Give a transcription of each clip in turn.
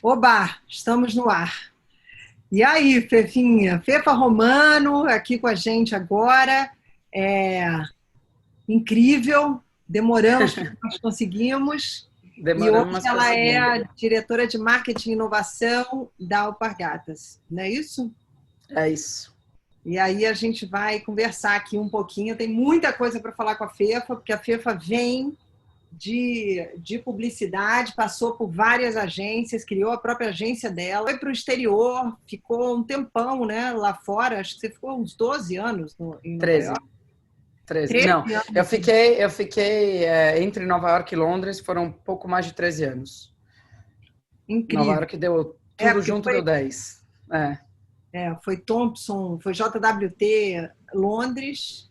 Oba, estamos no ar. E aí, Fefinha? Fefa Romano aqui com a gente agora. É incrível, demoramos, mas conseguimos. E hoje Demoramos, mas ela é conseguimos. a diretora de Marketing e Inovação da Alpargatas, não é isso? É isso. E aí a gente vai conversar aqui um pouquinho. Tem muita coisa para falar com a Fefa, porque a Fefa vem de publicidade, passou por várias agências, criou a própria agência dela, foi para o exterior, ficou um tempão, né, lá fora, acho que você ficou uns 12 anos em Nova 13. York. 13. 13 Não, eu anos. fiquei, eu fiquei entre Nova York e Londres, foram um pouco mais de 13 anos. Nova Incrível. York deu É, tudo porque junto, deu 10. É. foi Thompson, foi JWT Londres.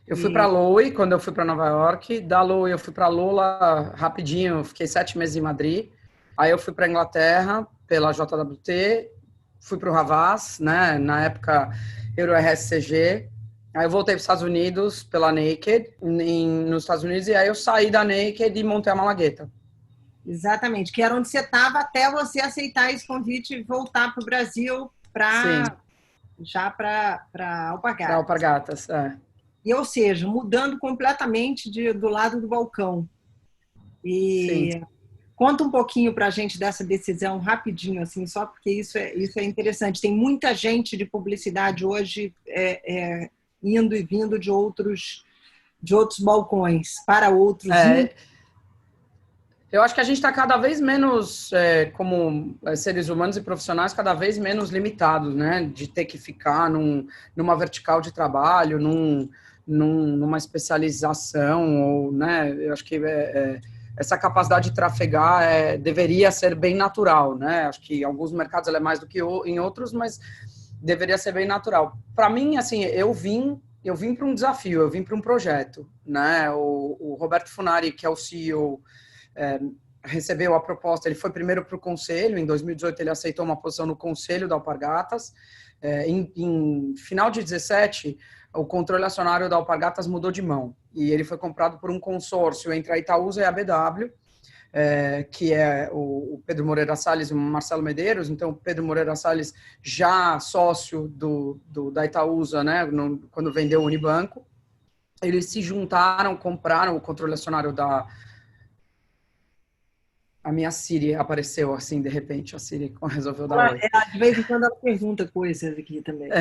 Eu fui para E Lowy quando eu fui para Nova York. Da Lowy eu fui para Lola rapidinho, fiquei 7 meses em Madrid. Aí eu fui para Inglaterra pela JWT, fui para o Havas, né? Na época Euro RSCG. Aí eu voltei para os Estados Unidos pela Naked, nos Estados Unidos, e aí eu saí da Naked e montei a Malagueta. exatamente, que era onde você estava até você aceitar esse convite e voltar para o Brasil Sim, para para Alpagatas. Alpargatas. É. E, ou seja, mudando completamente do lado do balcão. Sim. E conta um pouquinho para a gente dessa decisão rapidinho, assim, só porque isso é interessante. Tem muita gente de publicidade hoje indo e vindo de outros balcões para outros. É, eu acho que a gente está cada vez menos, como seres humanos e profissionais, cada vez menos limitados, né? De ter que ficar numa vertical de trabalho, numa especialização, ou, né? Eu acho que essa capacidade de trafegar deveria ser bem natural, né? Acho que em alguns mercados ela é mais do que em outros, mas deveria ser bem natural. Para mim, assim, eu vim para um desafio, eu vim para um projeto, né? O Roberto Funari, que é o CEO, recebeu a proposta, ele foi primeiro para o conselho, em 2018 ele aceitou uma posição no conselho da Alpargatas, em final de 17, o controle acionário da Alpargatas mudou de mão, e ele foi comprado por um consórcio entre a Itaúsa e a BW, que é o Pedro Moreira Salles e o Marcelo Medeiros. Então, o Pedro Moreira Salles, já sócio da Itaúsa, né, quando vendeu o Unibanco, eles se juntaram, compraram o controle acionário da... A minha Siri apareceu assim, de repente, a Siri resolveu dar oi. De vez em quando ela pergunta coisas aqui também.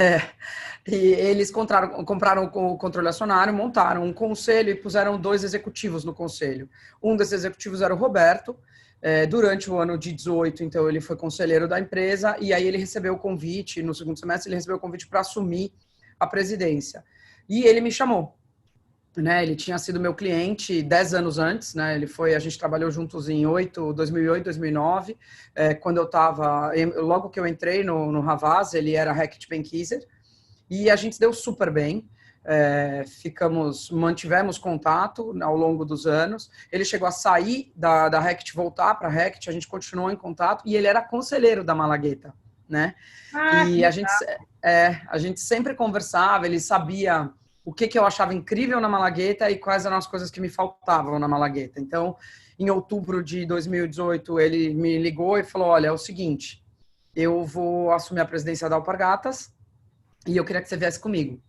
E eles compraram o controle acionário, montaram um conselho e puseram 2 executivos no conselho. Um desses executivos era o Roberto. Durante o ano de 18, então, ele foi conselheiro da empresa, e aí ele recebeu o convite, no segundo semestre, ele recebeu o convite para assumir a presidência. E ele me chamou. Né, ele tinha sido meu cliente 10 anos antes, né, a gente trabalhou juntos em 2008, 2009, quando logo que eu entrei no Havas, ele era Hackett Benkiser, e a gente deu super bem, mantivemos contato ao longo dos anos, ele chegou a sair da Hackett, voltar para a Hackett, a gente continuou em contato, e ele era conselheiro da Malagueta, né, e a gente sempre conversava, ele sabia o que eu achava incrível na Malagueta e quais eram as coisas que me faltavam na Malagueta. Então, em outubro de 2018, ele me ligou e falou, olha, é o seguinte, eu vou assumir a presidência da Alpargatas e eu queria que você viesse comigo.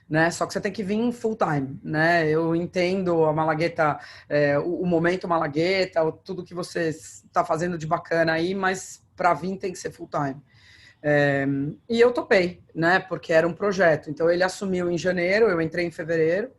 Né? Só que você tem que vir full time, né? Eu entendo a Malagueta, o momento Malagueta, tudo que você está fazendo de bacana aí, mas para vir tem que ser full time. E eu topei, né? Porque era um projeto. Então ele assumiu em janeiro, eu entrei em fevereiro,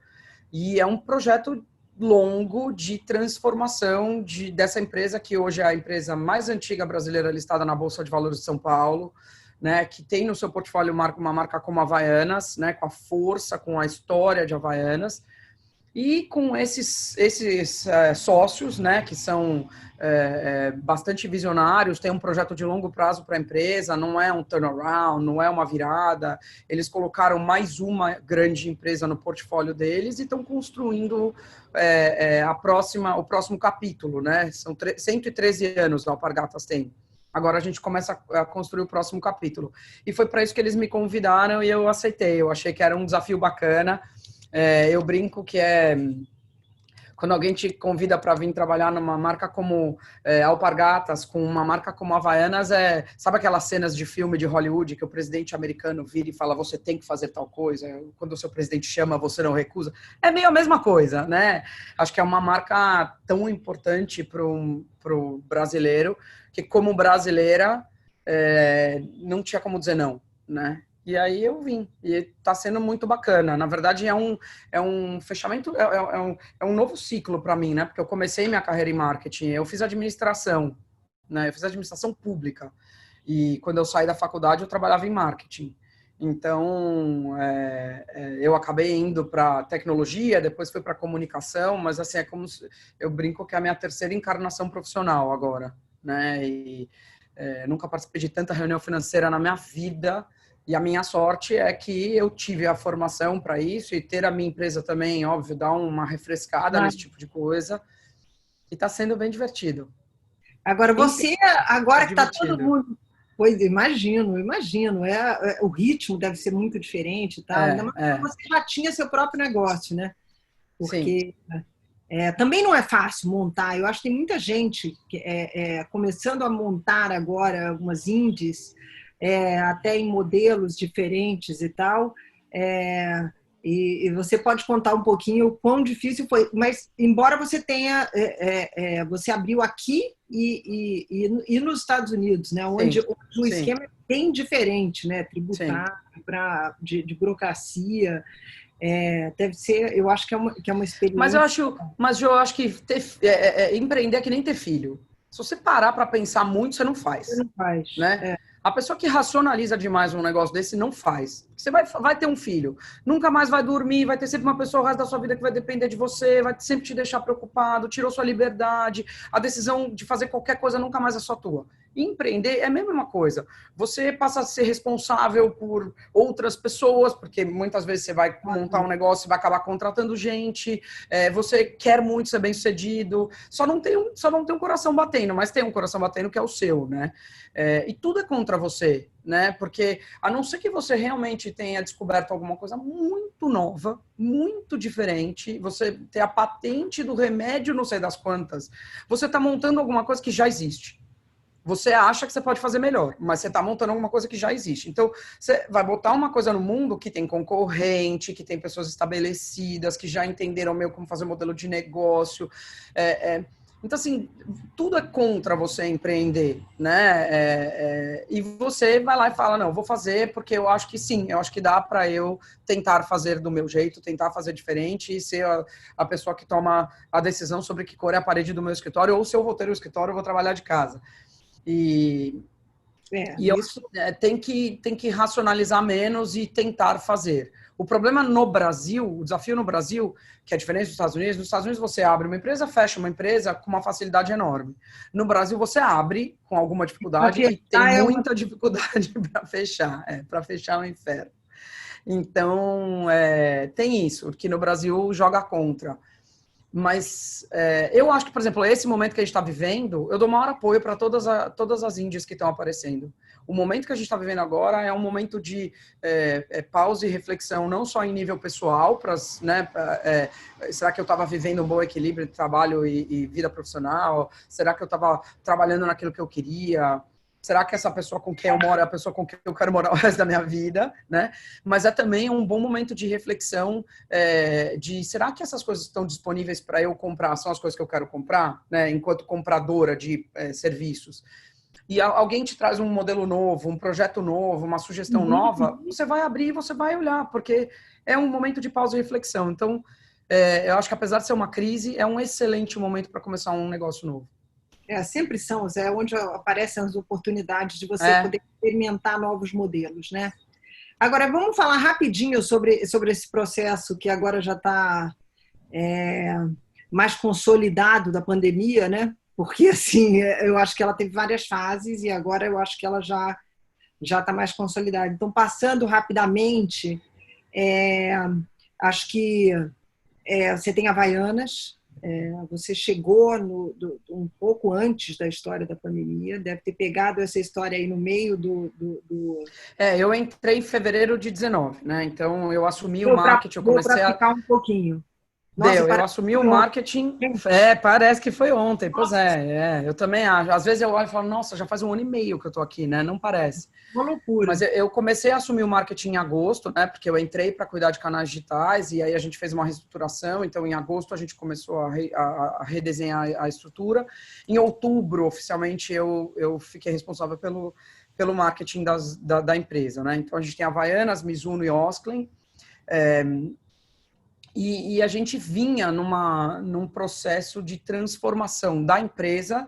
e é um projeto longo de transformação dessa empresa, que hoje é a empresa mais antiga brasileira listada na Bolsa de Valores de São Paulo, né? Que tem no seu portfólio uma marca como Havaianas, né? Com a força, com a história de Havaianas. E com esses sócios, né, que são bastante visionários, tem um projeto de longo prazo para a empresa, não é um turnaround, não é uma virada, eles colocaram mais uma grande empresa no portfólio deles e estão construindo o próximo capítulo, né, são 113 anos que a Alpargatas tem. Agora a gente começa a construir o próximo capítulo. E foi para isso que eles me convidaram e eu aceitei, eu achei que era um desafio bacana. Eu brinco que Quando alguém te convida para vir trabalhar numa marca como Alpargatas, com uma marca como Havaianas, sabe aquelas cenas de filme de Hollywood que o presidente americano vira e fala, você tem que fazer tal coisa, quando o seu presidente chama, você não recusa? É meio a mesma coisa, né? Acho que é uma marca tão importante para o brasileiro, que como brasileira, não tinha como dizer não, né? E aí eu vim, e está sendo muito bacana. Na verdade, é um fechamento, é um novo ciclo para mim, né? Porque eu comecei minha carreira em marketing, eu fiz administração, né? Eu fiz administração pública. E quando eu saí da faculdade, eu trabalhava em marketing. Então, eu acabei indo para tecnologia, depois fui para comunicação, mas assim, eu brinco que é a minha terceira encarnação profissional agora, né? E nunca participei de tanta reunião financeira na minha vida. E a minha sorte é que eu tive a formação para isso e ter a minha empresa também, óbvio, dá uma refrescada nesse tipo de coisa. E está sendo bem divertido. Agora, agora que está todo divertido. mundo... Pois, imagino. O ritmo deve ser muito diferente e tal. Ainda mais quando você já tinha seu próprio negócio, né? Porque também não é fácil montar. Eu acho que tem muita gente começando a montar agora algumas indies, até em modelos diferentes e tal. E você pode contar um pouquinho o quão difícil foi. Mas, embora você tenha... você abriu aqui e nos Estados Unidos, né? Onde o esquema é bem diferente, né? Tributário, de burocracia. Deve ser... Eu acho que é uma experiência... Mas eu acho que empreender é que nem ter filho. Se você parar para pensar muito, você não faz. Você não faz. Né? A pessoa que racionaliza demais um negócio desse não faz. Você vai ter um filho, nunca mais vai dormir, vai ter sempre uma pessoa o resto da sua vida que vai depender de você, vai sempre te deixar preocupado, tirou sua liberdade, a decisão de fazer qualquer coisa nunca mais é só tua. E empreender é a mesma coisa. Você passa a ser responsável por outras pessoas, porque muitas vezes você vai montar um negócio e vai acabar contratando gente, você quer muito ser bem-sucedido, só não tem um coração batendo, mas tem um coração batendo que é o seu, né? E tudo é contra você, né? Porque a não ser que você realmente tenha descoberto alguma coisa muito nova, muito diferente, você ter a patente do remédio não sei das quantas, você está montando alguma coisa que já existe. Você acha que você pode fazer melhor, mas você está montando alguma coisa que já existe. Então, você vai botar uma coisa no mundo que tem concorrente, que tem pessoas estabelecidas, que já entenderam meio como fazer modelo de negócio. Então, assim, tudo é contra você empreender, né? E você vai lá e fala, não, vou fazer porque eu acho que sim, eu acho que dá para eu tentar fazer do meu jeito, tentar fazer diferente e ser a pessoa que toma a decisão sobre que cor é a parede do meu escritório ou se eu vou ter o escritório, eu vou trabalhar de casa. E eu tem que racionalizar menos e tentar fazer. O problema no Brasil, o desafio no Brasil, que é diferente dos Estados Unidos, nos Estados Unidos você abre uma empresa, fecha uma empresa com uma facilidade enorme. No Brasil você abre com alguma dificuldade e tem muita dificuldade para fechar. Para fechar é um inferno. Então, tem isso, que no Brasil joga contra. Mas eu acho que, por exemplo, esse momento que a gente está vivendo, eu dou maior apoio para todas as índias que estão aparecendo. O momento que a gente está vivendo agora é um momento de pausa e reflexão, não só em nível pessoal, será que eu estava vivendo um bom equilíbrio entre trabalho e vida profissional? Será que eu estava trabalhando naquilo que eu queria? Será que essa pessoa com quem eu moro é a pessoa com quem eu quero morar o resto da minha vida, né? Mas é também um bom momento de reflexão de será que essas coisas estão disponíveis para eu comprar? São as coisas que eu quero comprar, né? Enquanto compradora de serviços. E alguém te traz um modelo novo, um projeto novo, uma sugestão nova, você vai abrir e você vai olhar, porque é um momento de pausa e reflexão. Então, eu acho que apesar de ser uma crise, é um excelente momento para começar um negócio novo. Sempre são, onde aparecem as oportunidades de você poder experimentar novos modelos, né? Agora, vamos falar rapidinho sobre esse processo que agora já está mais consolidado da pandemia, né? Porque, assim, eu acho que ela teve várias fases e agora eu acho que ela já está mais consolidada. Então, passando rapidamente, acho que você tem Havaianas. Você chegou um pouco antes da história da pandemia, deve ter pegado essa história aí no meio do... eu entrei em fevereiro de 19, né? Então, eu assumi o marketing, eu comecei a ficar um pouquinho. Nossa, eu assumi o marketing, parece que foi ontem, pois eu também acho. Às vezes eu olho e falo, nossa, já faz 1 ano e meio que eu tô aqui, né? Não parece. Uma loucura. Mas eu comecei a assumir o marketing em agosto, né? Porque eu entrei para cuidar de canais digitais e aí a gente fez uma reestruturação. Então, em agosto, a gente começou a redesenhar a estrutura. Em outubro, oficialmente, eu fiquei responsável pelo marketing da empresa, né? Então, a gente tem Havaianas, Mizuno e Osklen. E a gente vinha num processo de transformação da empresa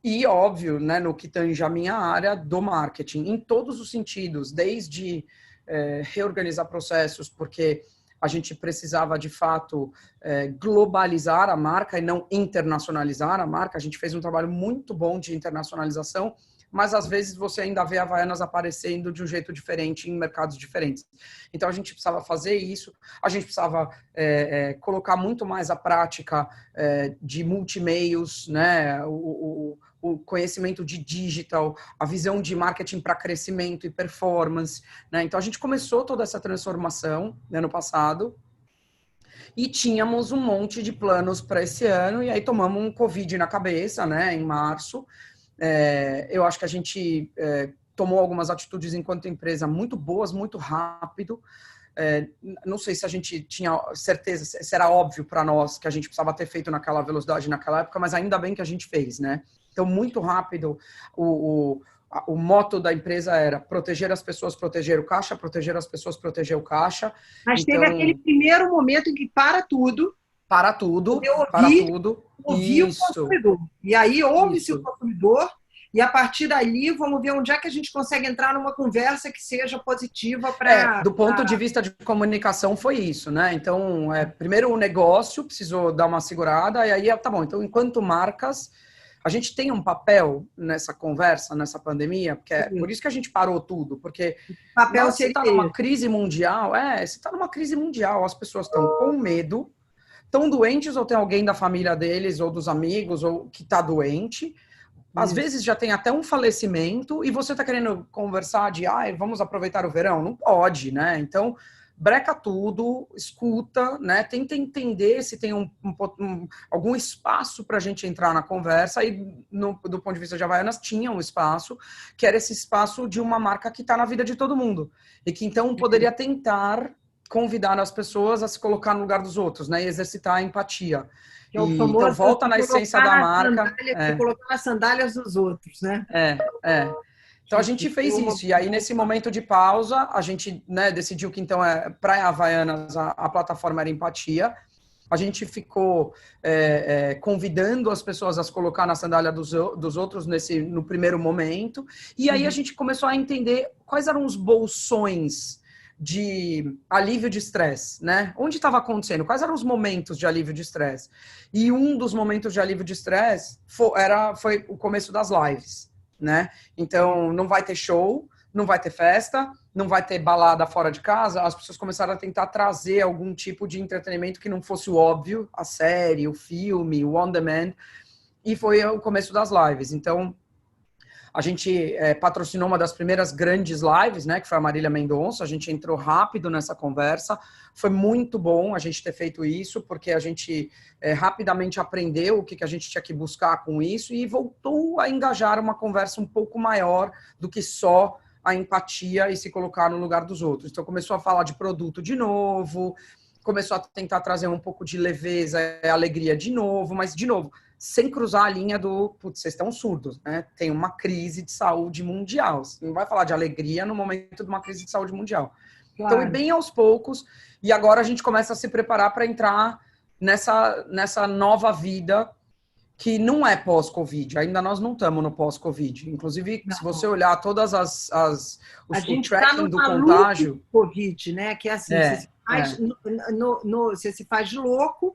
e, óbvio, né, no que tange a minha área do marketing, em todos os sentidos, desde reorganizar processos, porque a gente precisava, de fato, globalizar a marca e não internacionalizar a marca. A gente fez um trabalho muito bom de internacionalização, mas às vezes você ainda vê Havaianas aparecendo de um jeito diferente em mercados diferentes. Então a gente precisava fazer isso, a gente precisava colocar muito mais a prática de multimeios, né? O conhecimento de digital, a visão de marketing para crescimento e performance, né? Então a gente começou toda essa transformação no ano passado e tínhamos um monte de planos para esse ano e aí tomamos um Covid na cabeça, né? Em março. Eu acho que a gente tomou algumas atitudes enquanto empresa muito boas, muito rápido. Não sei se a gente tinha certeza, se era óbvio para nós que a gente precisava ter feito naquela velocidade, naquela época, mas ainda bem que a gente fez, né? Então, muito rápido, o motto da empresa era proteger as pessoas, proteger o caixa, proteger as pessoas, proteger o caixa. Mas teve aquele primeiro momento em que para tudo. Para tudo. Ouvir o consumidor. E aí ouve-se o consumidor e a partir dali vamos ver onde é que a gente consegue entrar numa conversa que seja positiva para... do ponto de vista de comunicação foi isso, né? Então, primeiro o negócio precisou dar uma segurada e aí, tá bom, então enquanto marcas, a gente tem um papel nessa conversa, nessa pandemia, porque por isso que a gente parou tudo, porque você está numa crise mundial, você está numa crise mundial, as pessoas estão com medo, estão doentes ou tem alguém da família deles ou dos amigos ou que está doente. Às vezes já tem até um falecimento e você está querendo conversar de vamos aproveitar o verão? Não pode, né? Então, breca tudo, escuta, né? Tenta entender se tem algum espaço para a gente entrar na conversa e do ponto de vista de Havaianas tinha um espaço, que era esse espaço de uma marca que está na vida de todo mundo e que então poderia tentar convidar as pessoas a se colocar no lugar dos outros, né? E exercitar a empatia. Então, volta na essência da marca. Colocar nas sandálias dos outros, né? Então, a gente fez isso. E aí, nesse momento de pausa, a gente decidiu que, então, para Havaianas, a plataforma era empatia. A gente ficou convidando as pessoas a se colocar na sandália dos outros no primeiro momento. E aí, a gente começou a entender quais eram os bolsões de alívio de estresse, né? Onde estava acontecendo? Quais eram os momentos de alívio de estresse? E um dos momentos de alívio de estresse foi o começo das lives, né? Então, não vai ter show, não vai ter festa, não vai ter balada fora de casa. As pessoas começaram a tentar trazer algum tipo de entretenimento que não fosse o óbvio, a série, o filme, o on-demand, e foi o começo das lives. Então, a gente patrocinou uma das primeiras grandes lives, né, que foi a Marília Mendonça. A gente entrou rápido nessa conversa. Foi muito bom a gente ter feito isso, porque a gente rapidamente aprendeu o que a gente tinha que buscar com isso e voltou a engajar uma conversa um pouco maior do que só a empatia e se colocar no lugar dos outros. Então, começou a falar de produto de novo, começou a tentar trazer um pouco de leveza e alegria de novo, mas, de novo, sem cruzar a linha do, putz, vocês estão surdos, né? Tem uma crise de saúde mundial. Você não vai falar de alegria no momento de uma crise de saúde mundial. Claro. Então, bem aos poucos, e agora a gente começa a se preparar para entrar nessa nova vida que não é pós-Covid. Ainda nós não estamos no pós-Covid. Inclusive, se você olhar todas o tracking do contágio... Covid, né? Que é assim, você se faz louco,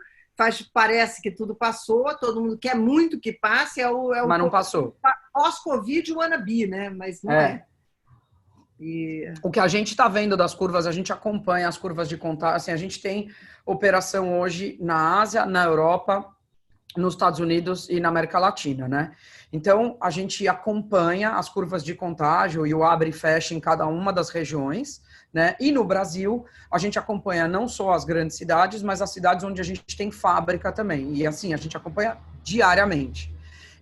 parece que tudo passou, todo mundo quer muito que passe, mas não passou. Pós-Covid, o wannabe, né? Mas não é. O que a gente está vendo das curvas, a gente acompanha as curvas de contágio. Assim, a gente tem operação hoje na Ásia, na Europa, nos Estados Unidos e na América Latina, né? Então, a gente acompanha as curvas de contágio e o abre e fecha em cada uma das regiões, né? E no Brasil, a gente acompanha não só as grandes cidades, mas as cidades onde a gente tem fábrica também. E assim, a gente acompanha diariamente.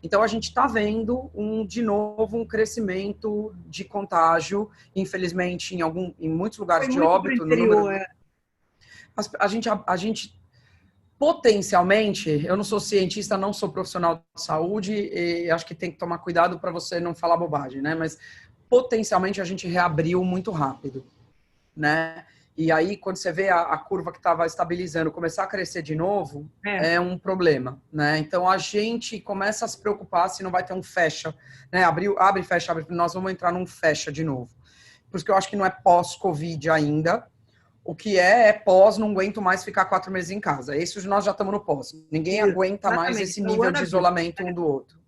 Então, a gente está vendo, de novo, um crescimento de contágio, infelizmente, em muitos lugares de óbito. No número... A gente, potencialmente, eu não sou cientista, não sou profissional de saúde, e acho que tem que tomar cuidado para você não falar bobagem, né? Mas, potencialmente, a gente reabriu muito rápido, né? E aí, quando você vê a curva que estava estabilizando começar a crescer de novo, é um problema, né? Então, a gente começa a se preocupar se não vai ter um fecha, né? Abre, fecha, abre, nós vamos entrar num fecha de novo. Por isso que eu acho que não é pós-Covid ainda. O que é pós, não aguento mais ficar 4 meses em casa. Esse nós já estamos no pós. Ninguém aguenta mais esse nível de isolamento um do outro.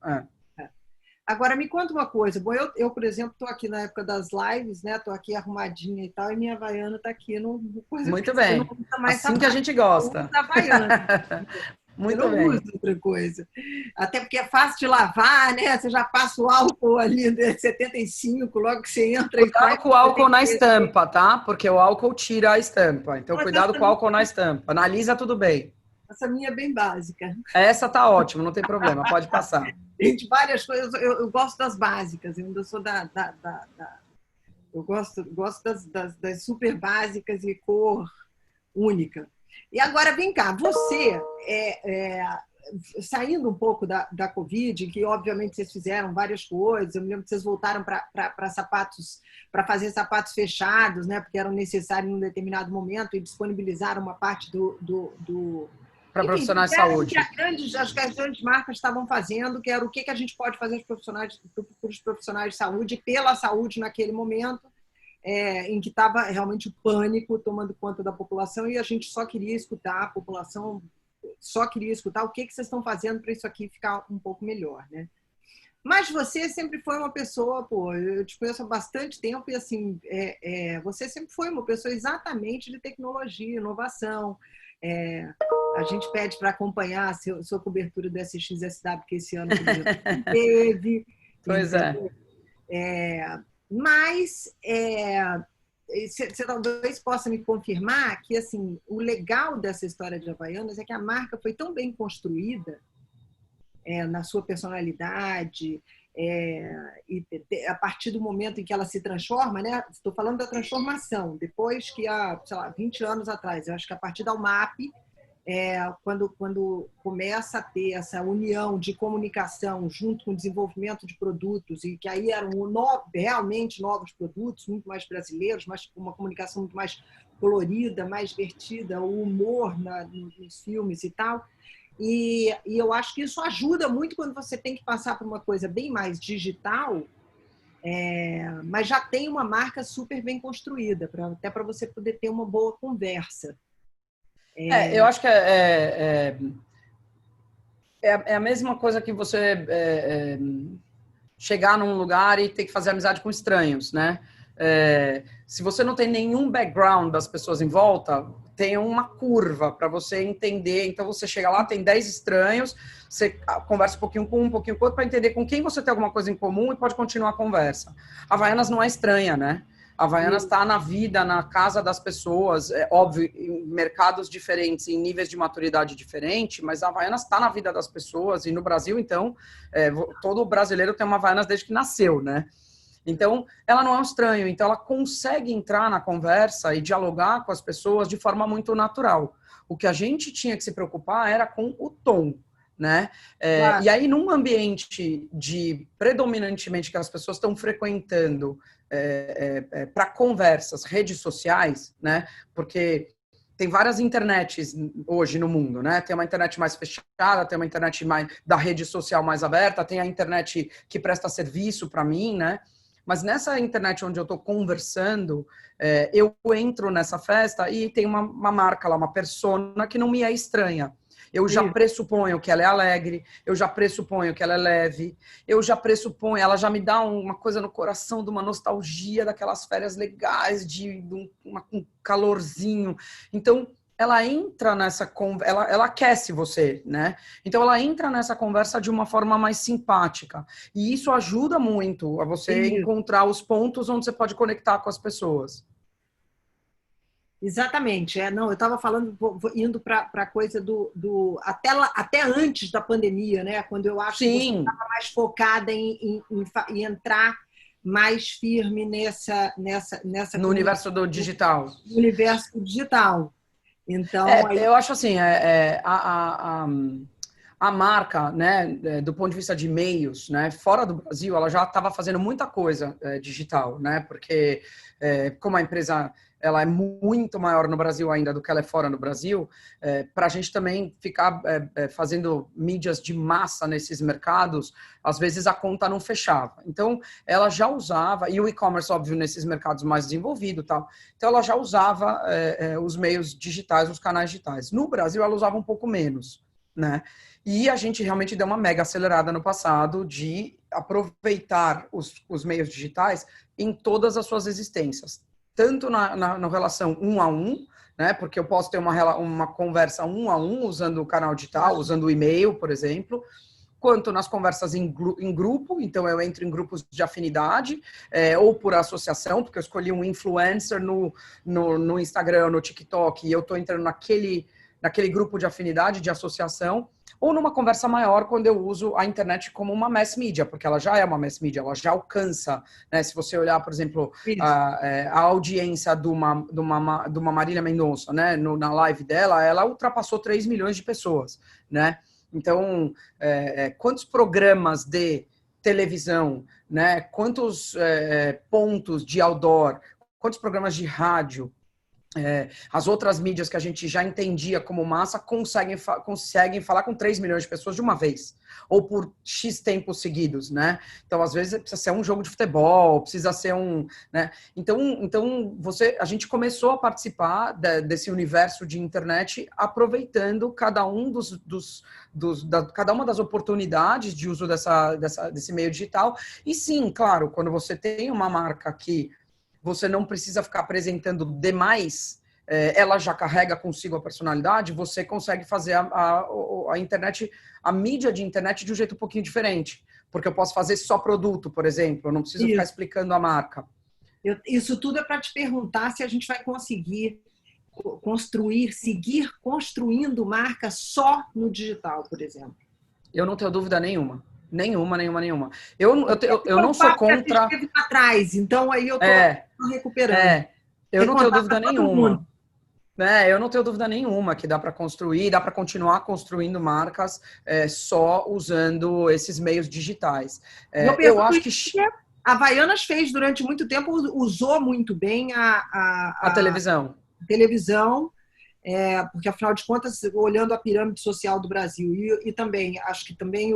Agora, me conta uma coisa. Bom, eu por exemplo, estou aqui na época das lives, né? Estou aqui arrumadinha e tal, e minha Havaiana está aqui no coisa. Muito bem. Assim que a gente gosta. Muito bem. Eu não uso outra coisa. Até porque é fácil de lavar, né? Você já passa o álcool ali de 75, logo que você entra. Cuidado com o álcool na estampa, tá? Porque o álcool tira a estampa. Então, cuidado com o álcool na estampa. Na lisa, tudo bem. Essa minha é bem básica. Essa tá ótimo, não tem problema, pode passar. Gente, várias coisas. Eu gosto das básicas, eu ainda sou eu gosto das super básicas e cor única. E agora, vem cá, você, saindo um pouco da Covid, que obviamente vocês fizeram várias coisas, eu me lembro que vocês voltaram para sapatos, para fazer sapatos fechados, né, porque eram necessários em um determinado momento, e disponibilizaram uma parte para profissionais de saúde. As grandes marcas estavam fazendo, que era o que a gente pode fazer para os profissionais de saúde, pela saúde naquele momento, em que estava realmente o pânico tomando conta da população, e a gente só queria escutar, a população só queria escutar o que vocês estão fazendo para isso aqui ficar um pouco melhor, né? Mas você sempre foi uma pessoa, eu te conheço há bastante tempo, e assim, você sempre foi uma pessoa exatamente de tecnologia, inovação. A gente pede para acompanhar a sua cobertura do SXSW, que esse ano teve. Pois Mas você talvez possa me confirmar que assim, o legal dessa história de Havaianas é que a marca foi tão bem construída na sua personalidade, e a partir do momento em que ela se transforma, né? Estou falando da transformação, depois que há, sei lá, 20 anos atrás, eu acho que a partir da UMAP, quando começa a ter essa união de comunicação junto com o desenvolvimento de produtos, e que aí eram realmente novos produtos, muito mais brasileiros, mas com uma comunicação muito mais colorida, mais divertida, o humor nos filmes e tal. E eu acho que isso ajuda muito quando você tem que passar por uma coisa bem mais digital, mas já tem uma marca super bem construída, até para você poder ter uma boa conversa. Eu acho que é a mesma coisa que você chegar num lugar e ter que fazer amizade com estranhos, né? Se você não tem nenhum background das pessoas em volta, tem uma curva para você entender. Então, você chega lá, tem 10 estranhos, você conversa um pouquinho com com outro, para entender com quem você tem alguma coisa em comum e pode continuar a conversa. A Havaianas não é estranha, né? A Havaianas está na vida, na casa das pessoas, óbvio, em mercados diferentes, em níveis de maturidade diferente, mas a Havaianas está na vida das pessoas, e no Brasil, então, todo brasileiro tem uma Havaianas desde que nasceu, né? Então, ela não é um estranho, então ela consegue entrar na conversa e dialogar com as pessoas de forma muito natural. O que a gente tinha que se preocupar era com o tom, né? Claro. E aí, num ambiente predominantemente que as pessoas estão frequentando para conversas, redes sociais, né? Porque tem várias internets hoje no mundo, né? Tem uma internet mais fechada, tem uma internet da rede social mais aberta, tem a internet que presta serviço para mim, né? Mas nessa internet onde eu estou conversando, eu entro nessa festa e tem uma marca lá, uma persona que não me é estranha. Eu já pressuponho que ela é alegre, eu já pressuponho que ela é leve, eu já pressuponho, ela já me dá uma coisa no coração de uma nostalgia daquelas férias legais, de um calorzinho. Então, ela entra nessa conversa, ela aquece você, né? Então, ela entra nessa conversa de uma forma mais simpática. E isso ajuda muito a você encontrar os pontos onde você pode conectar com as pessoas. Exatamente. Não, eu estava falando, indo para a coisa até antes da pandemia, né? Quando eu acho que você estava mais focada em entrar mais firme no universo do digital. No universo digital. Então, eu acho assim, a marca, né, do ponto de vista de meios, né, fora do Brasil, ela já estava fazendo muita coisa digital, né, porque como a empresa ela é muito maior no Brasil ainda do que ela é fora no Brasil, para a gente também ficar fazendo mídias de massa nesses mercados, às vezes a conta não fechava. Então, ela já usava, e o e-commerce, óbvio, nesses mercados mais desenvolvidos e tal, então ela já usava os meios digitais, os canais digitais. No Brasil, ela usava um pouco menos, né? E a gente realmente deu uma mega acelerada no passado de aproveitar os meios digitais em todas as suas existências. Tanto na relação 1 a 1, né? Porque eu posso ter uma conversa 1 a 1 usando o canal digital, usando o e-mail, por exemplo, quanto nas conversas em grupo, então eu entro em grupos de afinidade, ou por associação, porque eu escolhi um influencer no Instagram, no TikTok, e eu estou entrando naquele grupo de afinidade, de associação, ou numa conversa maior, quando eu uso a internet como uma mass media, porque ela já é uma mass media, ela já alcança, né? Se você olhar, por exemplo, a audiência de uma Marília Mendonça, né? Na live dela, ela ultrapassou 3 milhões de pessoas, né? Então, quantos programas de televisão, né? Quantos pontos de outdoor, quantos programas de rádio, as outras mídias que a gente já entendia como massa conseguem falar com 3 milhões de pessoas de uma vez, ou por X tempos seguidos, né? Então, às vezes, precisa ser um jogo de futebol, precisa ser né? Então a gente começou a participar desse universo de internet, aproveitando cada uma das oportunidades de uso desse meio digital. E sim, claro, quando você tem uma marca que você não precisa ficar apresentando demais, ela já carrega consigo a personalidade, você consegue fazer a internet, a mídia de internet de um jeito um pouquinho diferente. Porque eu posso fazer só produto, por exemplo, eu não preciso ficar explicando a marca. Isso tudo é para te perguntar se a gente vai conseguir seguir construindo marca só no digital, por exemplo. Eu não tenho dúvida nenhuma. Nenhuma. Eu não sou contra... Você esteve atrás, então aí eu estou recuperando. Eu não tenho dúvida nenhuma. Eu não tenho dúvida nenhuma que dá para construir, dá para continuar construindo marcas só usando esses meios digitais. Eu acho que a Havaianas fez durante muito tempo, usou muito bem a televisão. Porque, afinal de contas, olhando a pirâmide social do Brasil e também, acho que também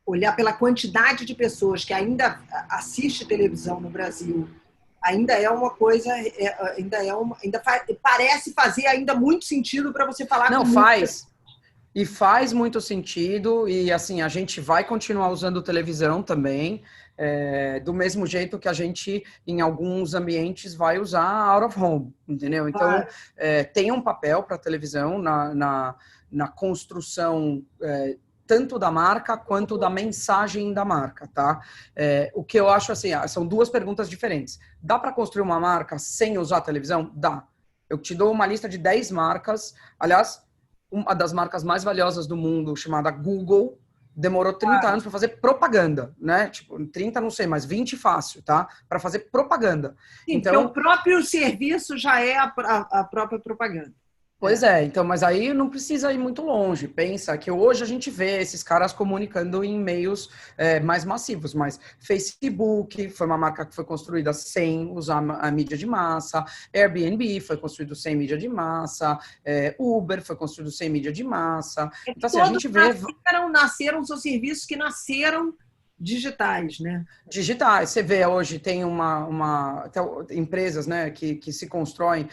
olhar pela quantidade de pessoas que ainda assiste televisão no Brasil, ainda é uma coisa, parece fazer ainda muito sentido para você falar. Não, faz. E faz muito sentido, e assim, a gente vai continuar usando televisão também, do mesmo jeito que a gente, em alguns ambientes, vai usar out of home, entendeu? Então, tem um papel para a televisão na construção tanto da marca quanto da mensagem da marca, tá? O que eu acho assim, são duas perguntas diferentes. Dá para construir uma marca sem usar a televisão? Dá. Eu te dou uma lista de 10 marcas, aliás, uma das marcas mais valiosas do mundo, chamada Google, demorou 30 anos para fazer propaganda, né? Tipo, 30 não sei, mas 20 fácil, tá? Para fazer propaganda. Sim, então, o próprio serviço já é a própria propaganda. Pois então, mas aí não precisa ir muito longe. Pensa que hoje a gente vê esses caras comunicando em meios mais massivos, mas Facebook foi uma marca que foi construída sem usar a mídia de massa, Airbnb foi construído sem mídia de massa, Uber foi construído sem mídia de massa. Então, assim, a gente vê... São serviços que nasceram digitais, né? Digitais. Você vê hoje, tem empresas, né, que se constroem,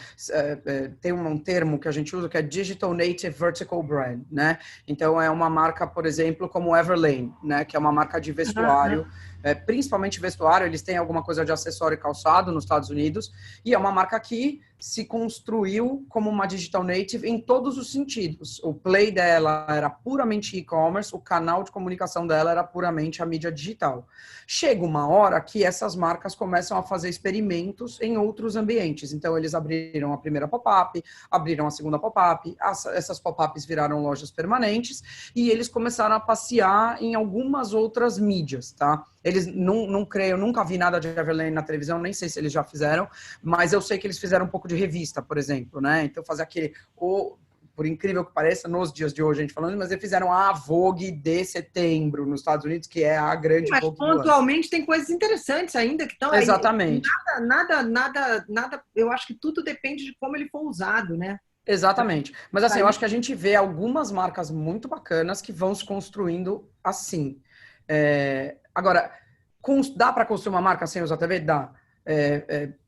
tem um termo que a gente usa que é Digital Native Vertical Brand, né? Então, é uma marca, por exemplo, como Everlane, né, que é uma marca de vestuário principalmente vestuário, eles têm alguma coisa de acessório e calçado nos Estados Unidos, e é uma marca que se construiu como uma digital native em todos os sentidos. O play dela era puramente e-commerce, o canal de comunicação dela era puramente a mídia digital. Chega uma hora que essas marcas começam a fazer experimentos em outros ambientes. Então, eles abriram a primeira pop-up, abriram a segunda pop-up, essas pop-ups viraram lojas permanentes, e eles começaram a passear em algumas outras mídias, tá? Eles não creio, nunca vi nada de Everlane na televisão, nem sei se eles já fizeram, mas eu sei que eles fizeram um pouco de revista, por exemplo, né? Então, fazer aquele, por incrível que pareça, nos dias de hoje a gente falando, mas eles fizeram a Vogue de setembro nos Estados Unidos, que é a grande Mas Vogue pontualmente tem coisas interessantes ainda que estão aí. Exatamente. Nada, eu acho que tudo depende de como ele for usado, né? Exatamente. Mas assim, eu acho que a gente vê algumas marcas muito bacanas que vão se construindo assim. Agora, dá para construir uma marca sem usar TV? Dá.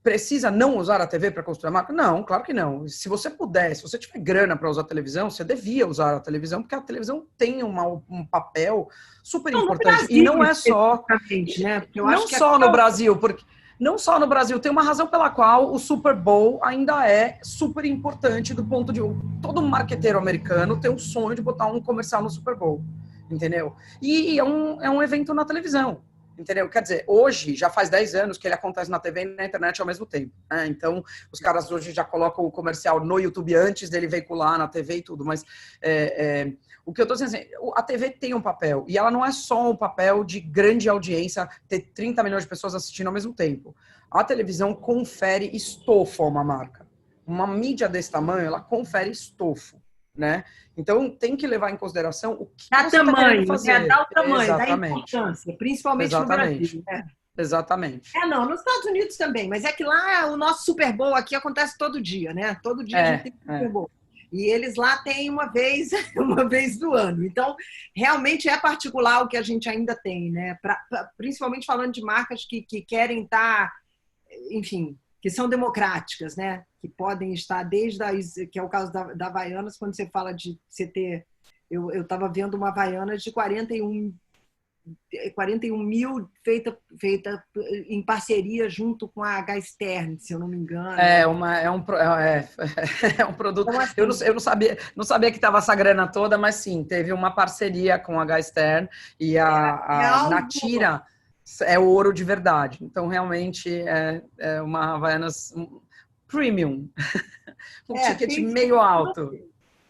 Precisa não usar a TV para construir a marca? Não, claro que não. Se você puder, se você tiver grana para usar a televisão, você devia usar a televisão, porque a televisão tem um papel super importante. Brasil, e não é só, né? Porque eu não acho que só no Brasil, porque não só no Brasil, tem uma razão pela qual o Super Bowl ainda é super importante do ponto de todo marqueteiro americano tem um sonho de botar um comercial no Super Bowl, entendeu? E é um evento na televisão. Entendeu? Quer dizer, hoje, já faz 10 anos que ele acontece na TV e na internet ao mesmo tempo. Né? Então, os caras hoje já colocam o comercial no YouTube antes dele veicular na TV e tudo. Mas o que eu estou dizendo assim, a TV tem um papel. E ela não é só um papel de grande audiência, ter 30 milhões de pessoas assistindo ao mesmo tempo. A televisão confere estofo a uma marca. Uma mídia desse tamanho, ela confere estofo. Né? Então, tem que levar em consideração o que dá você tamanho, está querendo fazer. Dá o tamanho, Exatamente. dá importância, principalmente Exatamente. no Brasil. Né? Exatamente. Não, nos Estados Unidos também, mas é que lá o nosso Super Bowl aqui acontece todo dia, né? Todo dia a gente tem Super Bowl. E eles lá têm uma vez do ano. Então, realmente é particular o que a gente ainda tem, né? Principalmente falando de marcas que querem estar, enfim, que são democráticas, né? Que podem estar que é o caso da Havaianas, quando você fala de você ter... Eu estava vendo uma Havaianas de 41 mil feita em parceria junto com a H-Stern, se eu não me engano. É um produto. Então, assim, eu não sabia que estava essa grana toda, mas sim, teve uma parceria com a H-Stern e a Natira é ouro de verdade. Então, realmente, é uma Havaianas premium, um ticket meio alto.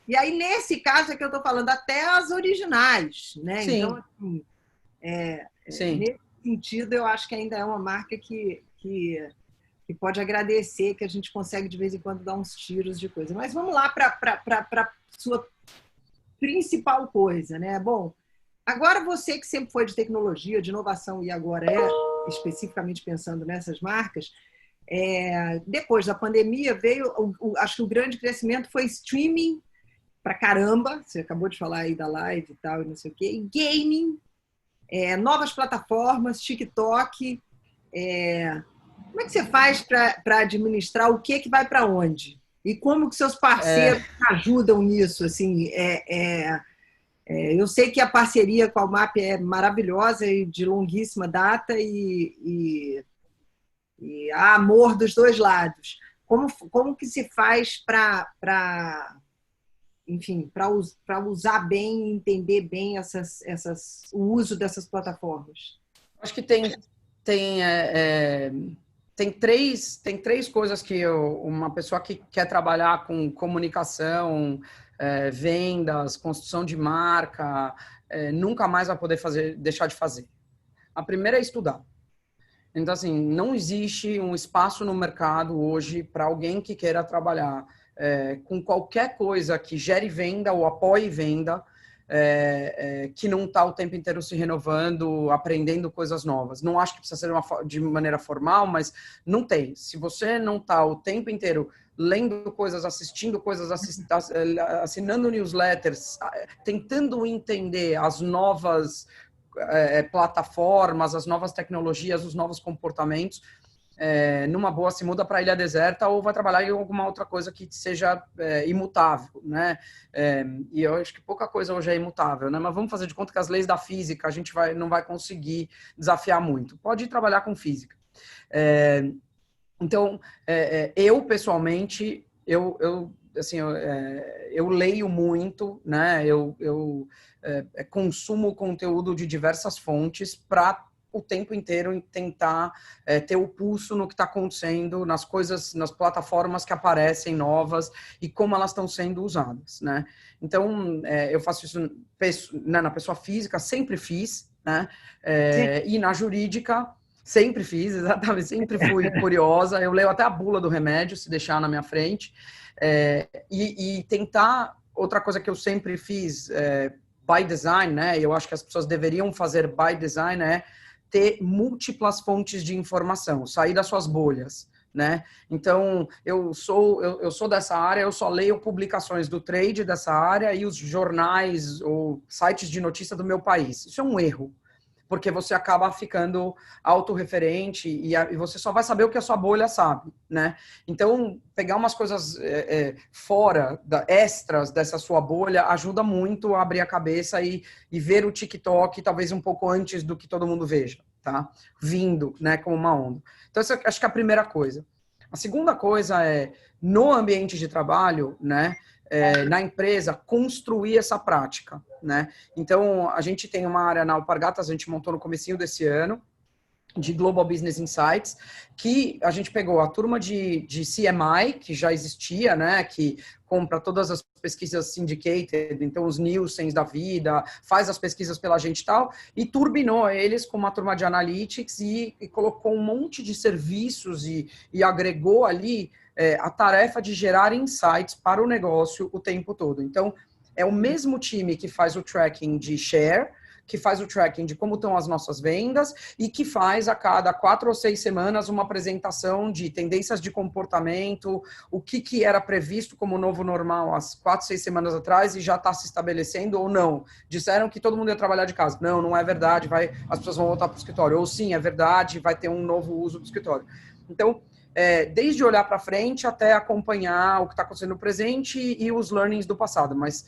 E aí, nesse caso, é que eu estou falando até as originais, né? Sim. Então, assim, nesse sentido, eu acho que ainda é uma marca que pode agradecer, que a gente consegue, de vez em quando, dar uns tiros de coisa. Mas vamos lá para a sua principal coisa, né? Bom, agora você que sempre foi de tecnologia, de inovação e agora especificamente pensando nessas marcas, depois da pandemia veio, acho que o grande crescimento foi streaming pra caramba, você acabou de falar aí da live e tal, e não sei o quê, e gaming, novas plataformas, TikTok, como é que você faz para administrar o que vai para onde? E como que seus parceiros ajudam nisso? Assim, eu sei que a parceria com a UMAP é maravilhosa e de longuíssima data e há amor dos dois lados. Como que se faz para enfim, para usar bem, entender bem o uso dessas plataformas? Acho que tem três coisas que uma pessoa que quer trabalhar com comunicação, vendas, construção de marca, nunca mais vai poder deixar de fazer. A primeira é estudar. Então, assim, não existe um espaço no mercado hoje para alguém que queira trabalhar com qualquer coisa que gere venda ou apoie venda, que não está o tempo inteiro se renovando, aprendendo coisas novas. Não acho que precisa ser de maneira formal, mas não tem. Se você não está o tempo inteiro lendo coisas, assistindo coisas, assinando newsletters, tentando entender as novas plataformas, as novas tecnologias, os novos comportamentos, numa boa se muda para a ilha deserta ou vai trabalhar em alguma outra coisa que seja imutável, né? E eu acho que pouca coisa hoje é imutável, né? Mas vamos fazer de conta que as leis da física a gente não vai conseguir desafiar muito. Pode ir trabalhar com física. Então, eu pessoalmente, assim, eu leio muito, né? Eu consumo conteúdo de diversas fontes para o tempo inteiro tentar ter o pulso no que está acontecendo, nas coisas, nas plataformas que aparecem novas e como elas estão sendo usadas, né? Então, eu faço isso na pessoa física, sempre fiz, né? E na jurídica, sempre fiz, exatamente, sempre fui curiosa. Eu leio até a bula do remédio, se deixar na minha frente. E tentar, outra coisa que eu sempre fiz, by design, né? Eu acho que as pessoas deveriam fazer by design, ter múltiplas fontes de informação, sair das suas bolhas, né? Então, eu sou dessa área, eu só leio publicações do trade dessa área e os jornais ou sites de notícia do meu país. Isso é um erro, porque você acaba ficando autorreferente e você só vai saber o que a sua bolha sabe, né? Então, pegar umas coisas fora, extras dessa sua bolha, ajuda muito a abrir a cabeça e ver o TikTok talvez um pouco antes do que todo mundo veja, tá? Vindo, né, como uma onda. Então, essa, acho que é a primeira coisa. A segunda coisa no ambiente de trabalho, né, na empresa, construir essa prática, né? Então, a gente tem uma área na Alpargatas, a gente montou no comecinho desse ano, de Global Business Insights, que a gente pegou a turma de CMI, que já existia, né, que compra todas as pesquisas syndicated, então os Nielsens da vida, faz as pesquisas pela gente e tal, e turbinou eles com uma turma de Analytics e colocou um monte de serviços e agregou ali a tarefa de gerar insights para o negócio o tempo todo. Então, é o mesmo time que faz o tracking de share, que faz o tracking de como estão as nossas vendas e que faz a cada 4 ou 6 semanas uma apresentação de tendências de comportamento, o que era previsto como novo normal há 4, 6 semanas atrás e já está se estabelecendo ou não. Disseram que todo mundo ia trabalhar de casa. Não, não é verdade, as pessoas vão voltar para o escritório. Ou sim, é verdade, vai ter um novo uso do escritório. Então, desde olhar para frente até acompanhar o que está acontecendo no presente e os learnings do passado. Mas,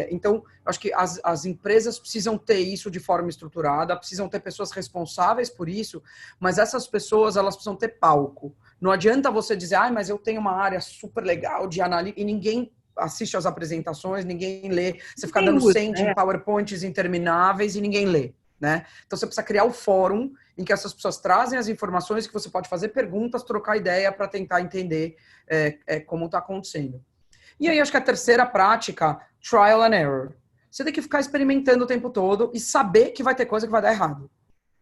então, acho que as empresas precisam ter isso de forma estruturada, precisam ter pessoas responsáveis por isso, mas essas pessoas, elas precisam ter palco. Não adianta você dizer, mas eu tenho uma área super legal de análise, e ninguém assiste às apresentações, ninguém lê, você fica dando send em PowerPoints intermináveis e ninguém lê. Né? Então você precisa criar o fórum em que essas pessoas trazem as informações, que você pode fazer perguntas, trocar ideia para tentar entender como está acontecendo. E aí acho que a terceira prática, trial and error. Você tem que ficar experimentando o tempo todo e saber que vai ter coisa que vai dar errado.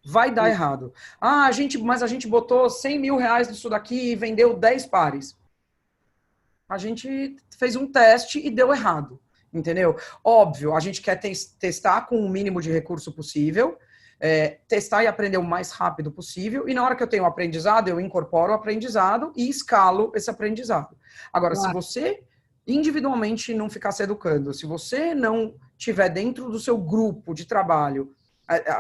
Vai dar errado. Mas a gente botou 100 mil reais nisso daqui e vendeu 10 pares. A gente fez um teste e deu errado. Entendeu? Óbvio, a gente quer testar com o mínimo de recurso possível, testar e aprender o mais rápido possível, e na hora que eu tenho o aprendizado, eu incorporo o aprendizado e escalo esse aprendizado. Agora, se você individualmente não ficar se educando, se você não tiver dentro do seu grupo de trabalho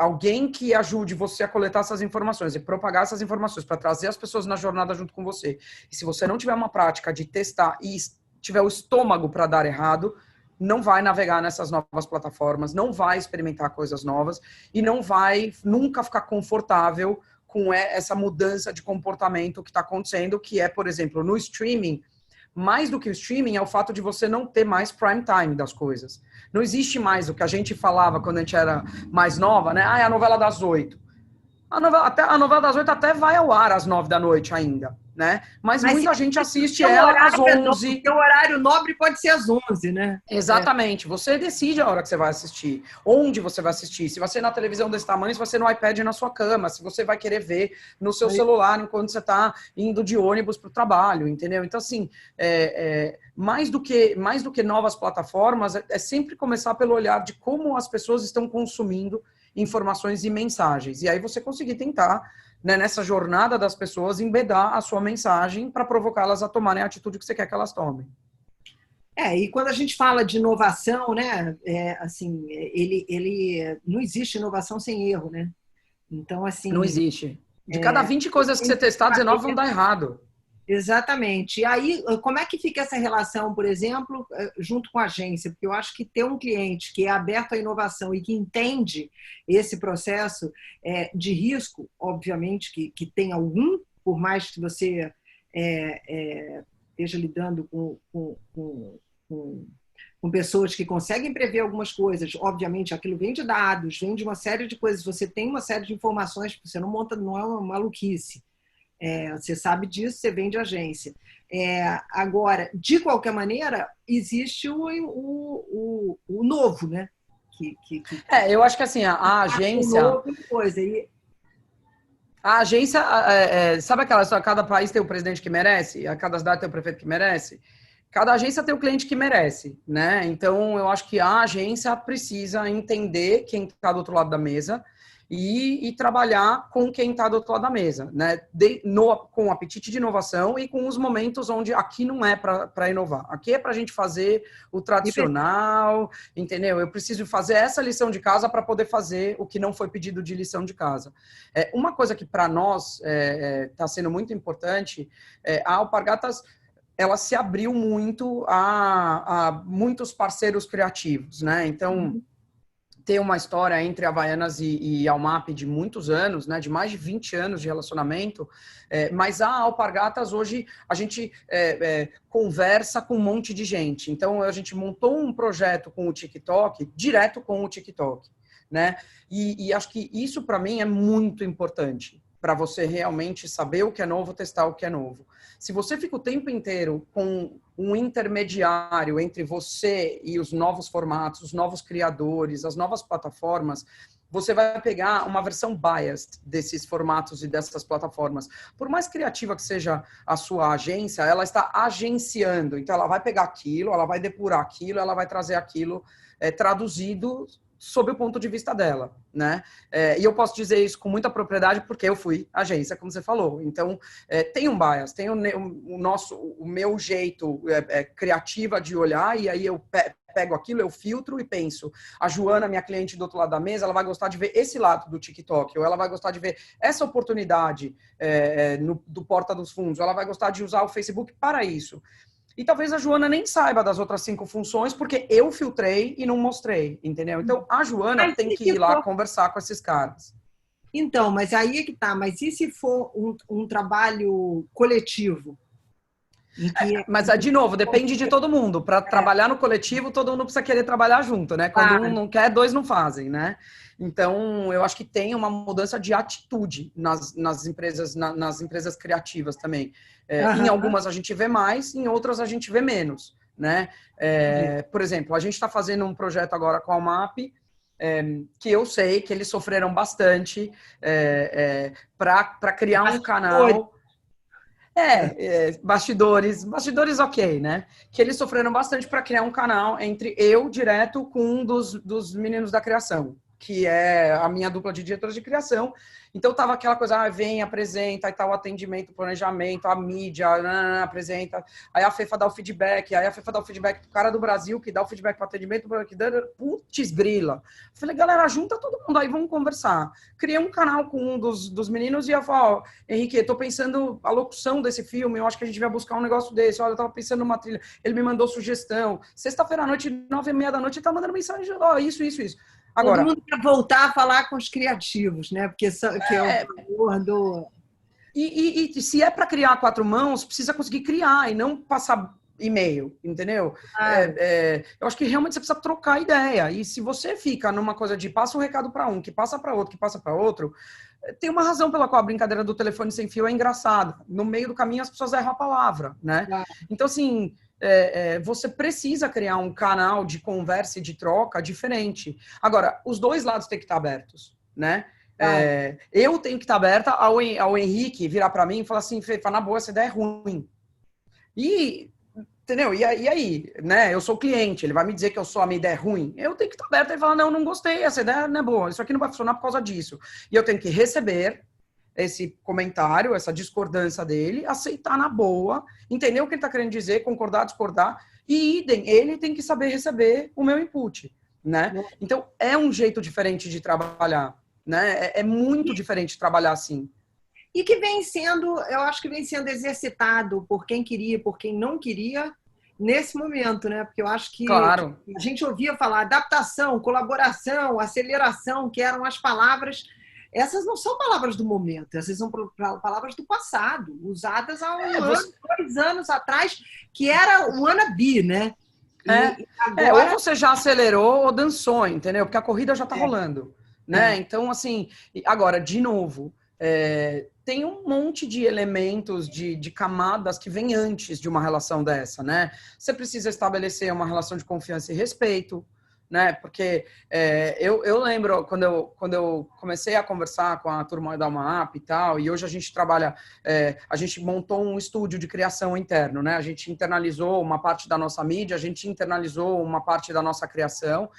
alguém que ajude você a coletar essas informações e propagar essas informações para trazer as pessoas na jornada junto com você, e se você não tiver uma prática de testar e tiver o estômago para dar errado, não vai navegar nessas novas plataformas, não vai experimentar coisas novas e não vai nunca ficar confortável com essa mudança de comportamento que está acontecendo, que é, por exemplo, no streaming, mais do que o streaming é o fato de você não ter mais prime time das coisas. Não existe mais o que a gente falava quando a gente era mais nova, né? É a novela das 8. A novela das 8 até vai ao ar às 9 da noite ainda, né? Mas muita gente assiste ela às 11. Porque o horário nobre pode ser às 11, né? Exatamente. Você decide a hora que você vai assistir, onde você vai assistir. Se vai ser na televisão desse tamanho, se vai ser no iPad na sua cama, se você vai querer ver no seu celular enquanto você está indo de ônibus para o trabalho, entendeu? Então, assim, mais do que novas plataformas, é sempre começar pelo olhar de como as pessoas estão consumindo informações e mensagens. E aí você conseguir tentar, né, nessa jornada das pessoas, embedar a sua mensagem para provocá-las a tomarem a atitude que você quer que elas tomem. E quando a gente fala de inovação, né, ele não existe inovação sem erro, né? Então, assim... Não existe. De cada 20 coisas que você testar, 19 vão dar errado. Exatamente. E aí, como é que fica essa relação, por exemplo, junto com a agência? Porque eu acho que ter um cliente que é aberto à inovação e que entende esse processo de risco, obviamente que tem algum, por mais que você esteja lidando com pessoas que conseguem prever algumas coisas, obviamente aquilo vem de dados, vem de uma série de coisas, você tem uma série de informações, você não monta, não é uma maluquice. Você sabe disso, você vem de agência. Agora, de qualquer maneira, existe o novo, né? Eu acho que assim, a agência... A agência, sabe aquela história, cada país tem o presidente que merece, a cada cidade tem o prefeito que merece? Cada agência tem o cliente que merece, né? Então, eu acho que a agência precisa entender quem está do outro lado da mesa e trabalhar com quem está do outro lado da mesa, né? Com apetite de inovação e com os momentos onde aqui não é para inovar. Aqui é para a gente fazer o tradicional, entendeu? Eu preciso fazer essa lição de casa para poder fazer o que não foi pedido de lição de casa. Uma coisa que para nós está sendo muito importante, a Alpargatas ela se abriu muito a muitos parceiros criativos, né? Então, tem uma história entre Havaianas e Almap de muitos anos, né? De mais de 20 anos de relacionamento, mas a Alpargatas hoje a gente conversa com um monte de gente. Então, a gente montou um projeto com o TikTok, direto com o TikTok, né? E acho que isso, para mim, é muito importante, para você realmente saber o que é novo, testar o que é novo. Se você fica o tempo inteiro com um intermediário entre você e os novos formatos, os novos criadores, as novas plataformas, você vai pegar uma versão biased desses formatos e dessas plataformas. Por mais criativa que seja a sua agência, ela está agenciando. Então, ela vai pegar aquilo, ela vai depurar aquilo, ela vai trazer aquilo traduzido sob o ponto de vista dela, né? E eu posso dizer isso com muita propriedade porque eu fui agência, como você falou. Então, tem um bias, tem o meu jeito criativa de olhar, e aí eu pego aquilo, eu filtro e penso. A Joana, minha cliente do outro lado da mesa, ela vai gostar de ver esse lado do TikTok, ou ela vai gostar de ver essa oportunidade do Porta dos Fundos, ou ela vai gostar de usar o Facebook para isso. E talvez a Joana nem saiba das outras 5 funções, porque eu filtrei e não mostrei, entendeu? Então, a Joana tem que ir lá conversar com esses caras. Então, mas aí é que tá. Mas e se for um trabalho coletivo? Mas, de novo, depende de todo mundo. Para trabalhar no coletivo, todo mundo precisa querer trabalhar junto, né? Quando um não quer, 2 não fazem, né? Então, eu acho que tem uma mudança de atitude nas empresas criativas também. Em algumas a gente vê mais, em outras a gente vê menos, né? Por exemplo, a gente está fazendo um projeto agora com a Almap, que eu sei que eles sofreram bastante para criar um canal... bastidores ok, né? Que eles sofreram bastante para criar um canal entre eu direto com um dos meninos da criação, que é a minha dupla de diretores de criação. Então tava aquela coisa, vem, apresenta, aí tá o atendimento, o planejamento, a mídia, apresenta, aí a Fefa dá o feedback, do cara do Brasil que dá o feedback para atendimento, que dá, putz grila. Falei, galera, junta todo mundo aí, vamos conversar. Criei um canal com um dos meninos e eu falei, Henrique, eu tô pensando a locução desse filme, eu acho que a gente vai buscar um negócio desse, olha, eu tava pensando numa trilha, ele me mandou sugestão, sexta-feira à noite, 9h30 da noite, ele tá mandando mensagem, isso. Agora, todo mundo quer voltar a falar com os criativos, né? Porque que é o valor do... E se é para criar 4 mãos, precisa conseguir criar e não passar e-mail, entendeu? Eu acho que realmente você precisa trocar ideia. E se você fica numa coisa de passa um recado para um, que passa para outro, que passa para outro, tem uma razão pela qual a brincadeira do telefone sem fio é engraçada. No meio do caminho as pessoas erram a palavra, né? Então, assim... você precisa criar um canal de conversa e de troca diferente. Agora, os 2 lados têm que estar abertos, né? Eu tenho que estar aberta ao Henrique virar para mim e falar assim, Fê, na boa, essa ideia é ruim. Entendeu? E aí, né? Eu sou cliente, ele vai me dizer que a minha ideia é ruim. Eu tenho que estar aberta e falar, não gostei, essa ideia não é boa, isso aqui não vai funcionar por causa disso. E eu tenho que receber esse comentário, essa discordância dele, aceitar na boa, entender o que ele está querendo dizer, concordar, discordar, e idem, ele tem que saber receber o meu input, né? Então, é um jeito diferente de trabalhar, né? É muito diferente trabalhar assim. e que vem sendo, eu acho que vem sendo exercitado por quem queria, por quem não queria, nesse momento, né? Porque eu acho que Claro. a gente ouvia falar adaptação, colaboração, aceleração, que eram as palavras. Essas não são palavras do momento, essas são palavras do passado, usadas há ano, 2 anos atrás, que era o wannabe, né? Ou você já acelerou ou dançou, entendeu? Porque a corrida já tá rolando, né? Então, assim, agora, de novo, tem um monte de elementos, de camadas que vêm antes de uma relação dessa, né? Você precisa estabelecer uma relação de confiança e respeito, né? Porque eu lembro quando eu comecei a conversar com a turma da UMAP e tal, e hoje a gente trabalha, a gente montou um estúdio de criação interno, né? A gente internalizou uma parte da nossa mídia, a gente internalizou uma parte da nossa criação,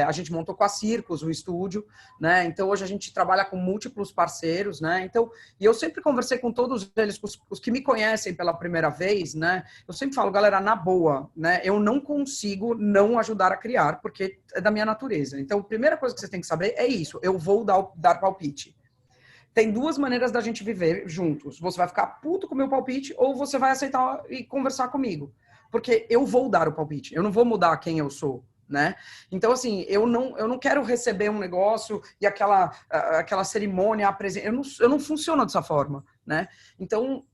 a gente montou com a Circos um estúdio, né? Então hoje a gente trabalha com múltiplos parceiros, né? Então, e eu sempre conversei com todos eles, os que me conhecem pela primeira vez, né? Eu sempre falo, galera, na boa, né? Eu não consigo não ajudar a criar, porque é da minha natureza. Então, a primeira coisa que você tem que saber é isso. Eu vou dar palpite. Tem 2 maneiras da gente viver juntos. Você vai ficar puto com o meu palpite ou você vai aceitar e conversar comigo. Porque eu vou dar o palpite. Eu não vou mudar quem eu sou, né? Então, assim, eu não quero receber um negócio e aquela cerimônia, eu não funciono dessa forma, né? Então,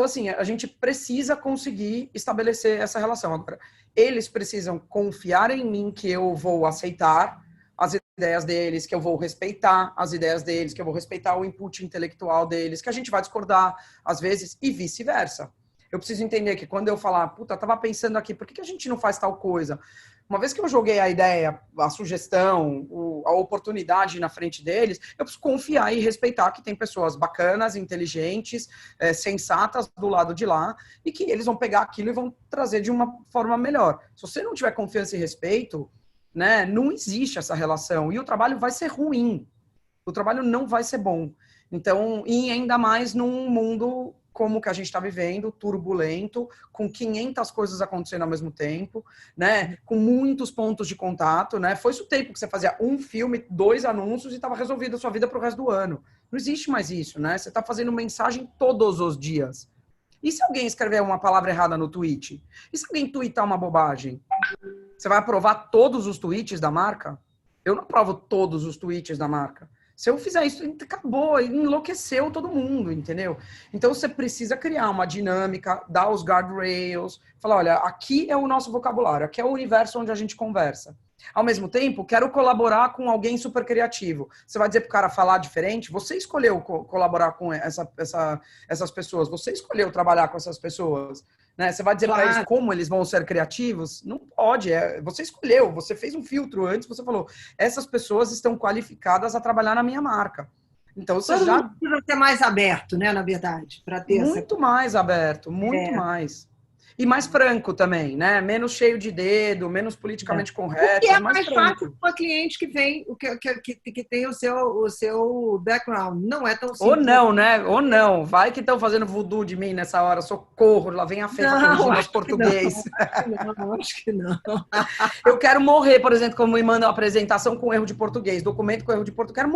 assim, a gente precisa conseguir estabelecer essa relação. Agora, eles precisam confiar em mim que eu vou aceitar as ideias deles, que eu vou respeitar as ideias deles, que eu vou respeitar o input intelectual deles, que a gente vai discordar às vezes e vice-versa. Eu preciso entender que quando eu falar, puta, tava pensando aqui, por que a gente não faz tal coisa? Uma vez que eu joguei a ideia, a sugestão, a oportunidade na frente deles, eu preciso confiar e respeitar que tem pessoas bacanas, inteligentes, sensatas do lado de lá e que eles vão pegar aquilo e vão trazer de uma forma melhor. Se você não tiver confiança e respeito, né, não existe essa relação e o trabalho vai ser ruim. O trabalho não vai ser bom. Então, e ainda mais num mundo como que a gente está vivendo, turbulento, com 500 coisas acontecendo ao mesmo tempo, né? Com muitos pontos de contato, né? Foi isso o tempo que você fazia um filme, 2 anúncios e estava resolvida a sua vida para o resto do ano. Não existe mais isso, né? Você está fazendo mensagem todos os dias. E se alguém escrever uma palavra errada no tweet? E se alguém tweetar uma bobagem? Você vai aprovar todos os tweets da marca? Eu não aprovo todos os tweets da marca. Se eu fizer isso, acabou, enlouqueceu todo mundo, entendeu? Então você precisa criar uma dinâmica, dar os guardrails, falar, olha, aqui é o nosso vocabulário, aqui é o universo onde a gente conversa. Ao mesmo tempo, quero colaborar com alguém super criativo. Você vai dizer para o cara falar diferente? Você escolheu colaborar com essas pessoas, você escolheu trabalhar com essas pessoas. Né? Você vai dizer para eles como eles vão ser criativos? Não pode. Você escolheu, você fez um filtro antes, você falou, essas pessoas estão qualificadas a trabalhar na minha marca. Então você já precisa ser mais aberto, né, na verdade, para ter muito mais aberto, muito mais. E mais franco também, né? Menos cheio de dedo, menos politicamente correto. Porque é mais fácil para o cliente que vem, que tem o seu background. Não é tão simples. Ou não, né? Ou não. Vai que estão fazendo voodoo de mim nessa hora. Socorro, lá vem a Fê corrigindo os português. Não, acho que não. Eu quero morrer, por exemplo, como me mandam apresentação com erro de português, documento com erro de português.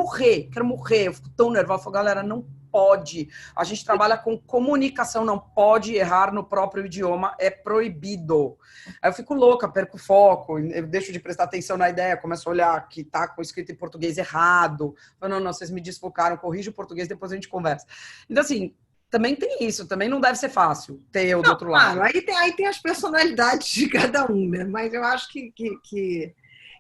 Quero morrer. Eu fico tão nervosa. Eu falo, galera, não pode. A gente trabalha com comunicação, não pode errar no próprio idioma, é proibido. Aí eu fico louca, perco o foco, eu deixo de prestar atenção na ideia, começo a olhar que tá com escrito em português errado. Eu, não, vocês me desfocaram, corrija o português, depois a gente conversa. Então, assim, também tem isso, também não deve ser fácil ter eu do outro lado. Claro, aí tem as personalidades de cada um, né? Mas eu acho que...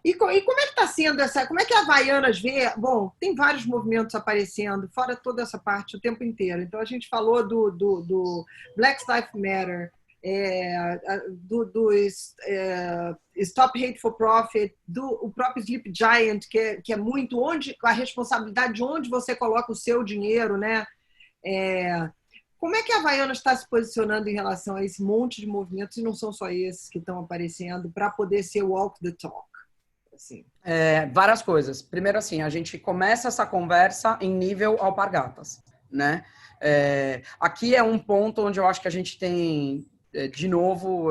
E como é que está sendo essa... Como é que a Havaianas vê... Bom, tem vários movimentos aparecendo, fora toda essa parte, o tempo inteiro. Então, a gente falou do Black Lives Matter, do Stop Hate for Profit, o próprio Sleep Giant, que é muito a responsabilidade de onde você coloca o seu dinheiro, né? Como é que a Havaianas está se posicionando em relação a esse monte de movimentos, e não são só esses que estão aparecendo, para poder ser walk the talk? Assim. Várias coisas. Primeiro, assim, a gente começa essa conversa em nível alpargatas, né? Aqui é um ponto onde eu acho que a gente tem, de novo,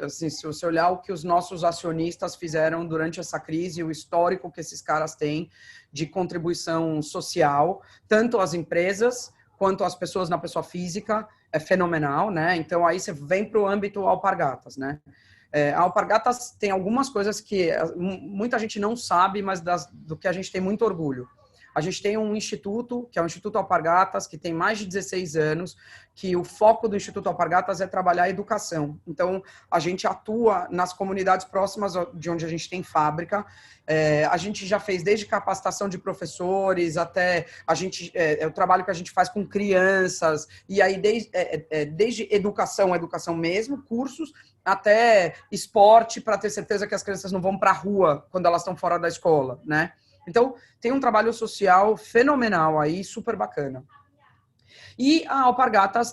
assim, se você olhar o que os nossos acionistas fizeram durante essa crise, o histórico que esses caras têm de contribuição social, tanto às empresas quanto as pessoas na pessoa física, é fenomenal, né? Então aí você vem para o âmbito Alpargatas, né? A Alpargatas tem algumas coisas que muita gente não sabe, mas do que a gente tem muito orgulho. A gente tem um instituto, que é o Instituto Alpargatas, que tem mais de 16 anos, que o foco do Instituto Alpargatas é trabalhar a educação. Então, a gente atua nas comunidades próximas de onde a gente tem fábrica. A gente já fez desde capacitação de professores até o trabalho que a gente faz com crianças, e aí desde educação mesmo, cursos, até esporte, para ter certeza que as crianças não vão para a rua quando elas estão fora da escola, né? Então, tem um trabalho social fenomenal aí, super bacana. E a Alpargatas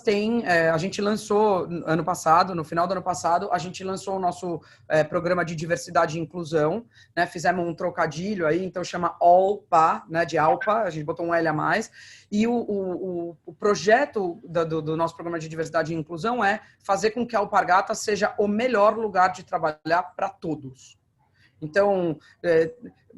a gente lançou ano passado, no final do ano passado, a gente lançou o nosso programa de diversidade e inclusão, né? Fizemos um trocadilho aí, então chama ALPA, né? De ALPA, a gente botou um L a mais. E o projeto do nosso programa de diversidade e inclusão é fazer com que a Alpargatas seja o melhor lugar de trabalhar para todos. Então,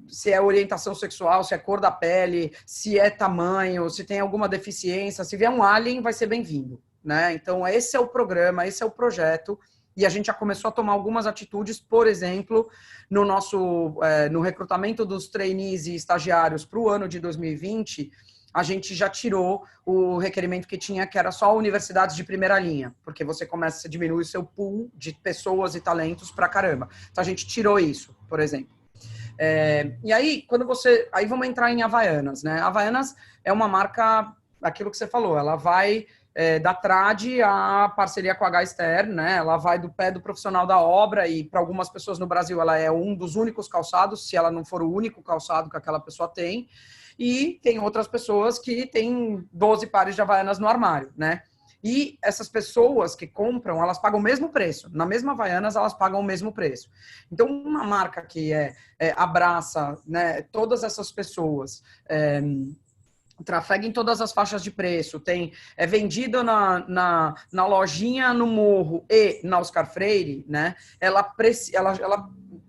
se é orientação sexual, se é cor da pele, se é tamanho, se tem alguma deficiência, se vier um alien, vai ser bem-vindo, né? Então, esse é o programa, esse é o projeto, e a gente já começou a tomar algumas atitudes, por exemplo, no recrutamento dos trainees e estagiários para o ano de 2020, a gente já tirou o requerimento que tinha, que era só universidades de primeira linha, porque você diminui o seu pool de pessoas e talentos pra caramba. Então, a gente tirou isso, por exemplo. E aí, aí vamos entrar em Havaianas, né? Havaianas é uma marca, aquilo que você falou, ela vai da trad à parceria com a H-Stern, né? Ela vai do pé do profissional da obra e para algumas pessoas no Brasil ela é um dos únicos calçados, se ela não for o único calçado que aquela pessoa tem. E tem outras pessoas que têm 12 pares de Havaianas no armário, né? E essas pessoas que compram, elas pagam o mesmo preço. Na mesma Havaianas, elas pagam o mesmo preço. Então, uma marca que abraça, né, todas essas pessoas, trafega em todas as faixas de preço, é vendido na lojinha no Morro e na Oscar Freire, né? Ela,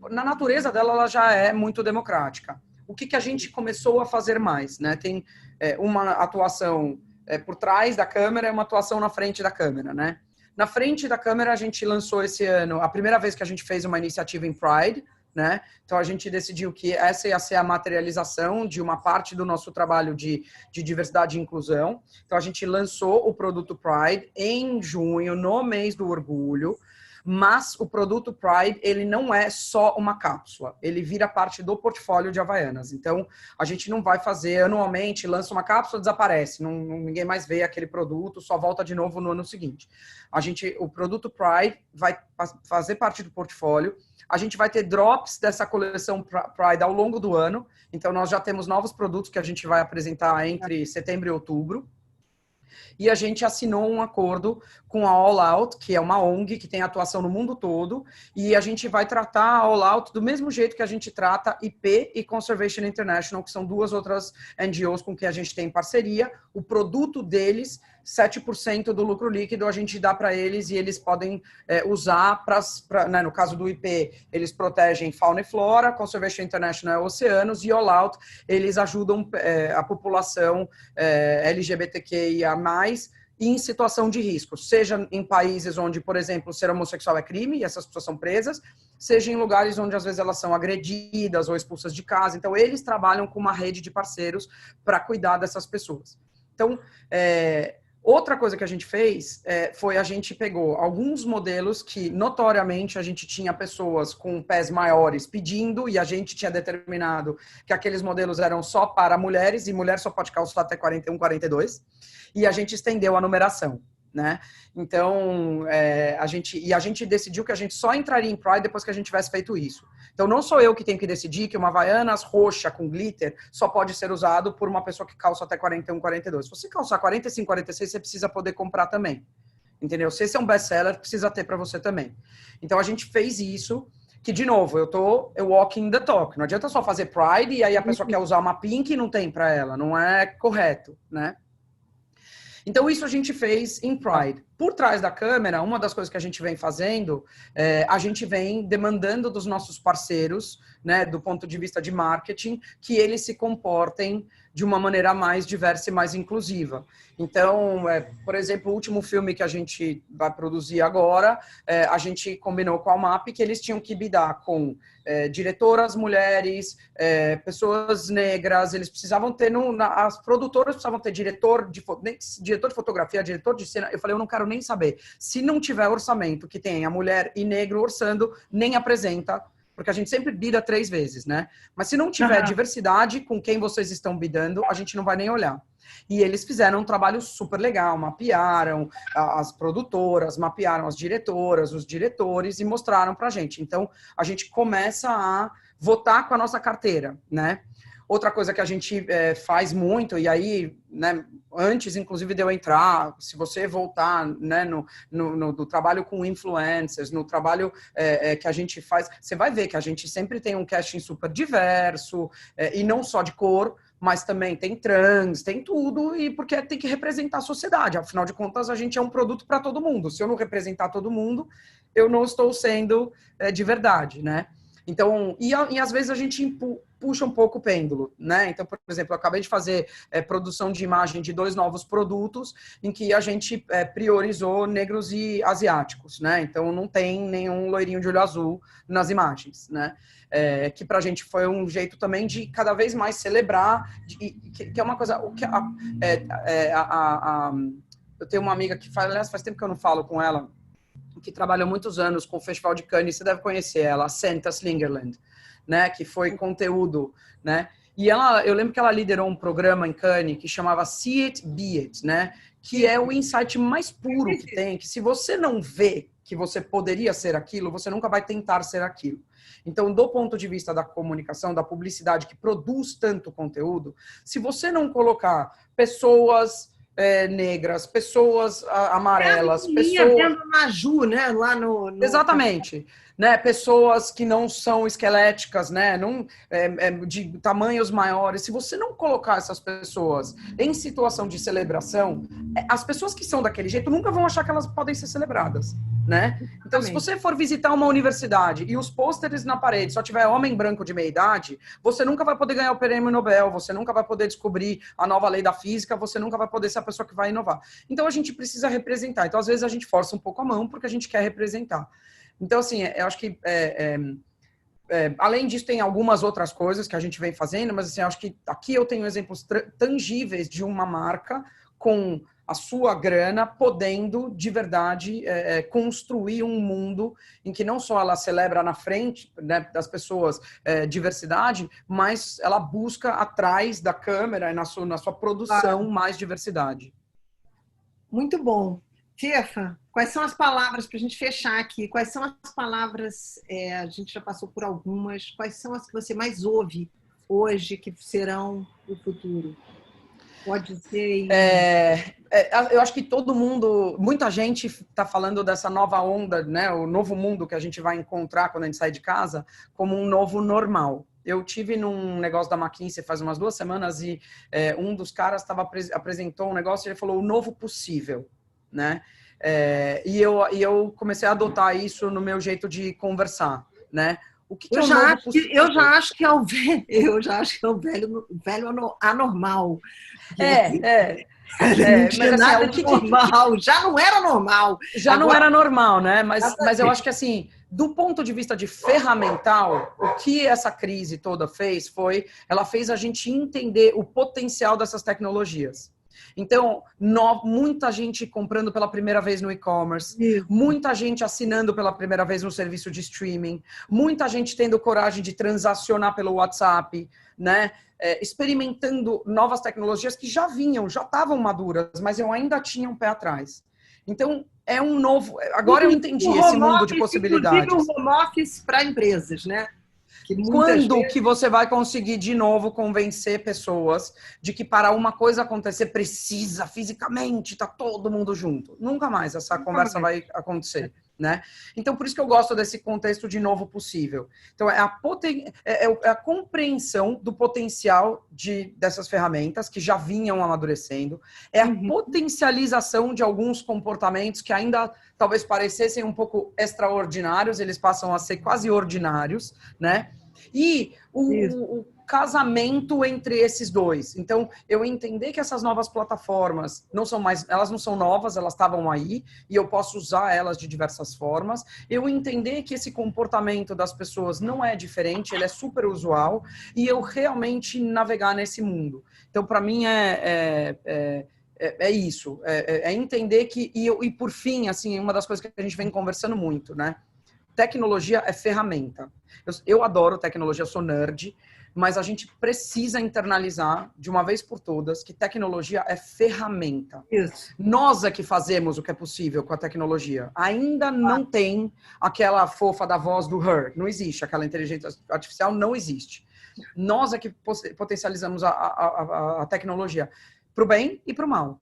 na natureza dela, ela já é muito democrática. O que a gente começou a fazer mais, né? Tem uma atuação por trás da câmera e uma atuação na frente da câmera, né? Na frente da câmera, a gente lançou esse ano, a primeira vez que a gente fez uma iniciativa em Pride, né? Então, a gente decidiu que essa ia ser a materialização de uma parte do nosso trabalho de diversidade e inclusão. Então, a gente lançou o produto Pride em junho, no mês do orgulho. Mas o produto Pride, ele não é só uma cápsula, ele vira parte do portfólio de Havaianas. Então, a gente não vai fazer anualmente, lança uma cápsula, desaparece, ninguém mais vê aquele produto, só volta de novo no ano seguinte. O produto Pride vai fazer parte do portfólio, a gente vai ter drops dessa coleção Pride ao longo do ano, então nós já temos novos produtos que a gente vai apresentar entre setembro e outubro. E a gente assinou um acordo com a All Out, que é uma ONG que tem atuação no mundo todo, e a gente vai tratar a All Out do mesmo jeito que a gente trata IP e Conservation International, que são duas outras NGOs com quem a gente tem parceria. O produto deles, 7% do lucro líquido a gente dá para eles e eles podem usar né, no caso do IP, eles protegem fauna e flora, Conservation International é oceanos, e All Out, eles ajudam a população LGBTQIA+, em situação de risco, seja em países onde, por exemplo, ser homossexual é crime e essas pessoas são presas, seja em lugares onde às vezes elas são agredidas ou expulsas de casa. Então, eles trabalham com uma rede de parceiros para cuidar dessas pessoas. Então, outra coisa que a gente fez foi a gente pegou alguns modelos que, notoriamente, a gente tinha pessoas com pés maiores pedindo e a gente tinha determinado que aqueles modelos eram só para mulheres e mulher só pode calçar até 41, 42 e a gente estendeu a numeração, né? Então, a gente decidiu que a gente só entraria em Pride depois que a gente tivesse feito isso. Então, não sou eu que tenho que decidir que uma Havaianas roxa com glitter só pode ser usado por uma pessoa que calça até 41, 42. Se você calçar 45, 46, você precisa poder comprar também. Entendeu? Se esse é um best-seller, precisa ter para você também. Então, a gente fez isso, que, de novo, eu walking the talk. Não adianta só fazer Pride e aí a pessoa quer usar uma pink e não tem para ela. Não é correto, né? Então, isso a gente fez em Pride. por trás da câmera, uma das coisas que a gente vem fazendo, a gente vem demandando dos nossos parceiros, né, do ponto de vista de marketing, que eles se comportem de uma maneira mais diversa e mais inclusiva. Então, por exemplo, o último filme que a gente vai produzir agora, a gente combinou com a UMAP que eles tinham que lidar com diretoras mulheres, pessoas negras, eles precisavam ter, as produtoras precisavam ter diretor de fotografia, diretor de cena. Eu falei, eu não quero nem saber. Se não tiver orçamento que tenha mulher e negro orçando, nem apresenta, porque a gente sempre bida 3 vezes, né? Mas se não tiver diversidade com quem vocês estão bidando, a gente não vai nem olhar. E eles fizeram um trabalho super legal, mapearam as produtoras, mapearam as diretoras, os diretores e mostraram pra gente. Então, a gente começa a votar com a nossa carteira, né? Outra coisa que a gente faz muito, e aí, né, antes, inclusive, de eu entrar, se você voltar, né, no trabalho com influencers, no trabalho que a gente faz, você vai ver que a gente sempre tem um casting super diverso, e não só de cor, mas também tem trans, tem tudo, e porque tem que representar a sociedade. Afinal de contas, a gente é um produto para todo mundo. Se eu não representar todo mundo, eu não estou sendo de verdade, né? Então, e às vezes a gente puxa um pouco o pêndulo, né? Então, por exemplo, eu acabei de fazer produção de imagem de 2 novos produtos em que a gente priorizou negros e asiáticos, né? Então, não tem nenhum loirinho de olho azul nas imagens, né? Que pra gente foi um jeito também de cada vez mais celebrar, que é uma coisa... eu tenho uma amiga que aliás, faz tempo que eu não falo com ela, que trabalhou muitos anos com o Festival de Cannes, você deve conhecer ela, a Senta Slingerland, né, que foi conteúdo, né, e eu lembro que ela liderou um programa em Cannes que chamava See It, Be It, né, que é o insight mais puro que tem, que se você não vê que você poderia ser aquilo, você nunca vai tentar ser aquilo. Então, do ponto de vista da comunicação, da publicidade que produz tanto conteúdo, se você não colocar pessoas negras, pessoas amarelas, pessoas... vendo Maju, né? Lá no... Exatamente. Né, pessoas que não são esqueléticas, né, não, de tamanhos maiores. Se você não colocar essas pessoas em situação de celebração, as pessoas que são daquele jeito nunca vão achar que elas podem ser celebradas, né? Então, se você for visitar uma universidade e os pôsteres na parede só tiver homem branco de meia idade, você nunca vai poder ganhar o prêmio Nobel, você nunca vai poder descobrir a nova lei da física, você nunca vai poder ser a pessoa que vai inovar. Então, a gente precisa representar. Então, às vezes, a gente força um pouco a mão porque a gente quer representar. Então, assim, eu acho que, além disso, tem algumas outras coisas que a gente vem fazendo, mas, assim, eu acho que aqui eu tenho exemplos tangíveis de uma marca com a sua grana podendo, de verdade, construir um mundo em que não só ela celebra na frente, né, das pessoas diversidade, mas ela busca atrás da câmera e na sua produção mais diversidade. Muito bom. Fefa, quais são as palavras, para a gente fechar aqui, quais são as palavras, a gente já passou por algumas, quais são as que você mais ouve hoje que serão o futuro? Pode ser... eu acho que todo mundo, muita gente está falando dessa nova onda, né, o novo mundo que a gente vai encontrar quando a gente sai de casa, como um novo normal. Eu tive num negócio da McKinsey faz umas 2 semanas e um dos caras apresentou um negócio e ele falou o novo possível, né? E eu comecei a adotar isso no meu jeito de conversar, né? O que eu, é já acho que, eu já acho que é o velho, velho anormal. Mas assim, o que normal, já não era normal. Já agora, não era normal, né? Mas eu acho que assim, do ponto de vista de ferramental, o que essa crise toda fez ela fez a gente entender o potencial dessas tecnologias. Então, muita gente comprando pela primeira vez no e-commerce, muita gente assinando pela primeira vez no serviço de streaming, muita gente tendo coragem de transacionar pelo WhatsApp, né? Experimentando novas tecnologias que já estavam maduras, mas eu ainda tinha um pé atrás. Então, é um novo... Agora eu entendi esse mundo de possibilidades. Inclusive o home office para empresas, né? Quando que você vai conseguir de novo convencer pessoas de que para uma coisa acontecer precisa fisicamente estar todo mundo junto? Nunca mais essa conversa vai acontecer. né? Então, por isso que eu gosto desse contexto de novo possível. Então, é a compreensão do potencial dessas ferramentas que já vinham amadurecendo, é a potencialização de alguns comportamentos que ainda talvez parecessem um pouco extraordinários, eles passam a ser quase ordinários, né? E o casamento entre esses dois. Então, eu entender que essas novas plataformas elas não são novas, elas estavam aí, e eu posso usar elas de diversas formas. Eu entender que esse comportamento das pessoas não é diferente, ele é super usual, e eu realmente navegar nesse mundo. Então, para mim, é isso. É entender que... E por fim, assim, uma das coisas que a gente vem conversando muito, né? Tecnologia é ferramenta. Eu adoro tecnologia, eu sou nerd, mas a gente precisa internalizar de uma vez por todas que tecnologia é ferramenta. Isso. Nós é que fazemos o que é possível com a tecnologia. Ainda não tem aquela fofa da voz do Her. Não existe. Aquela inteligência artificial não existe. Nós é que potencializamos a tecnologia para o bem e para o mal,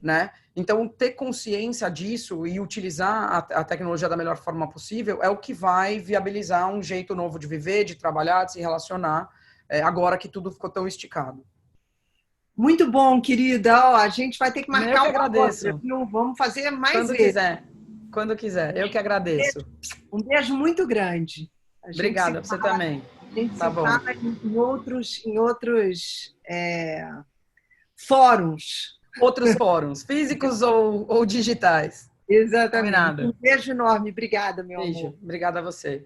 né? Então, ter consciência disso e utilizar a tecnologia da melhor forma possível é o que vai viabilizar um jeito novo de viver, de trabalhar, de se relacionar, agora que tudo ficou tão esticado. Muito bom, querida. Ó, a gente vai ter que marcar uma outra, viu? Vamos fazer mais quando vezes. Quando quiser. Eu que agradeço. Um beijo muito grande. Obrigada, você também. A gente tá se bom. fala em outros fóruns. Outros fóruns, físicos ou digitais. Exatamente. Combinado. Um beijo enorme. Obrigada, meu amor. Beijo. Obrigada a você.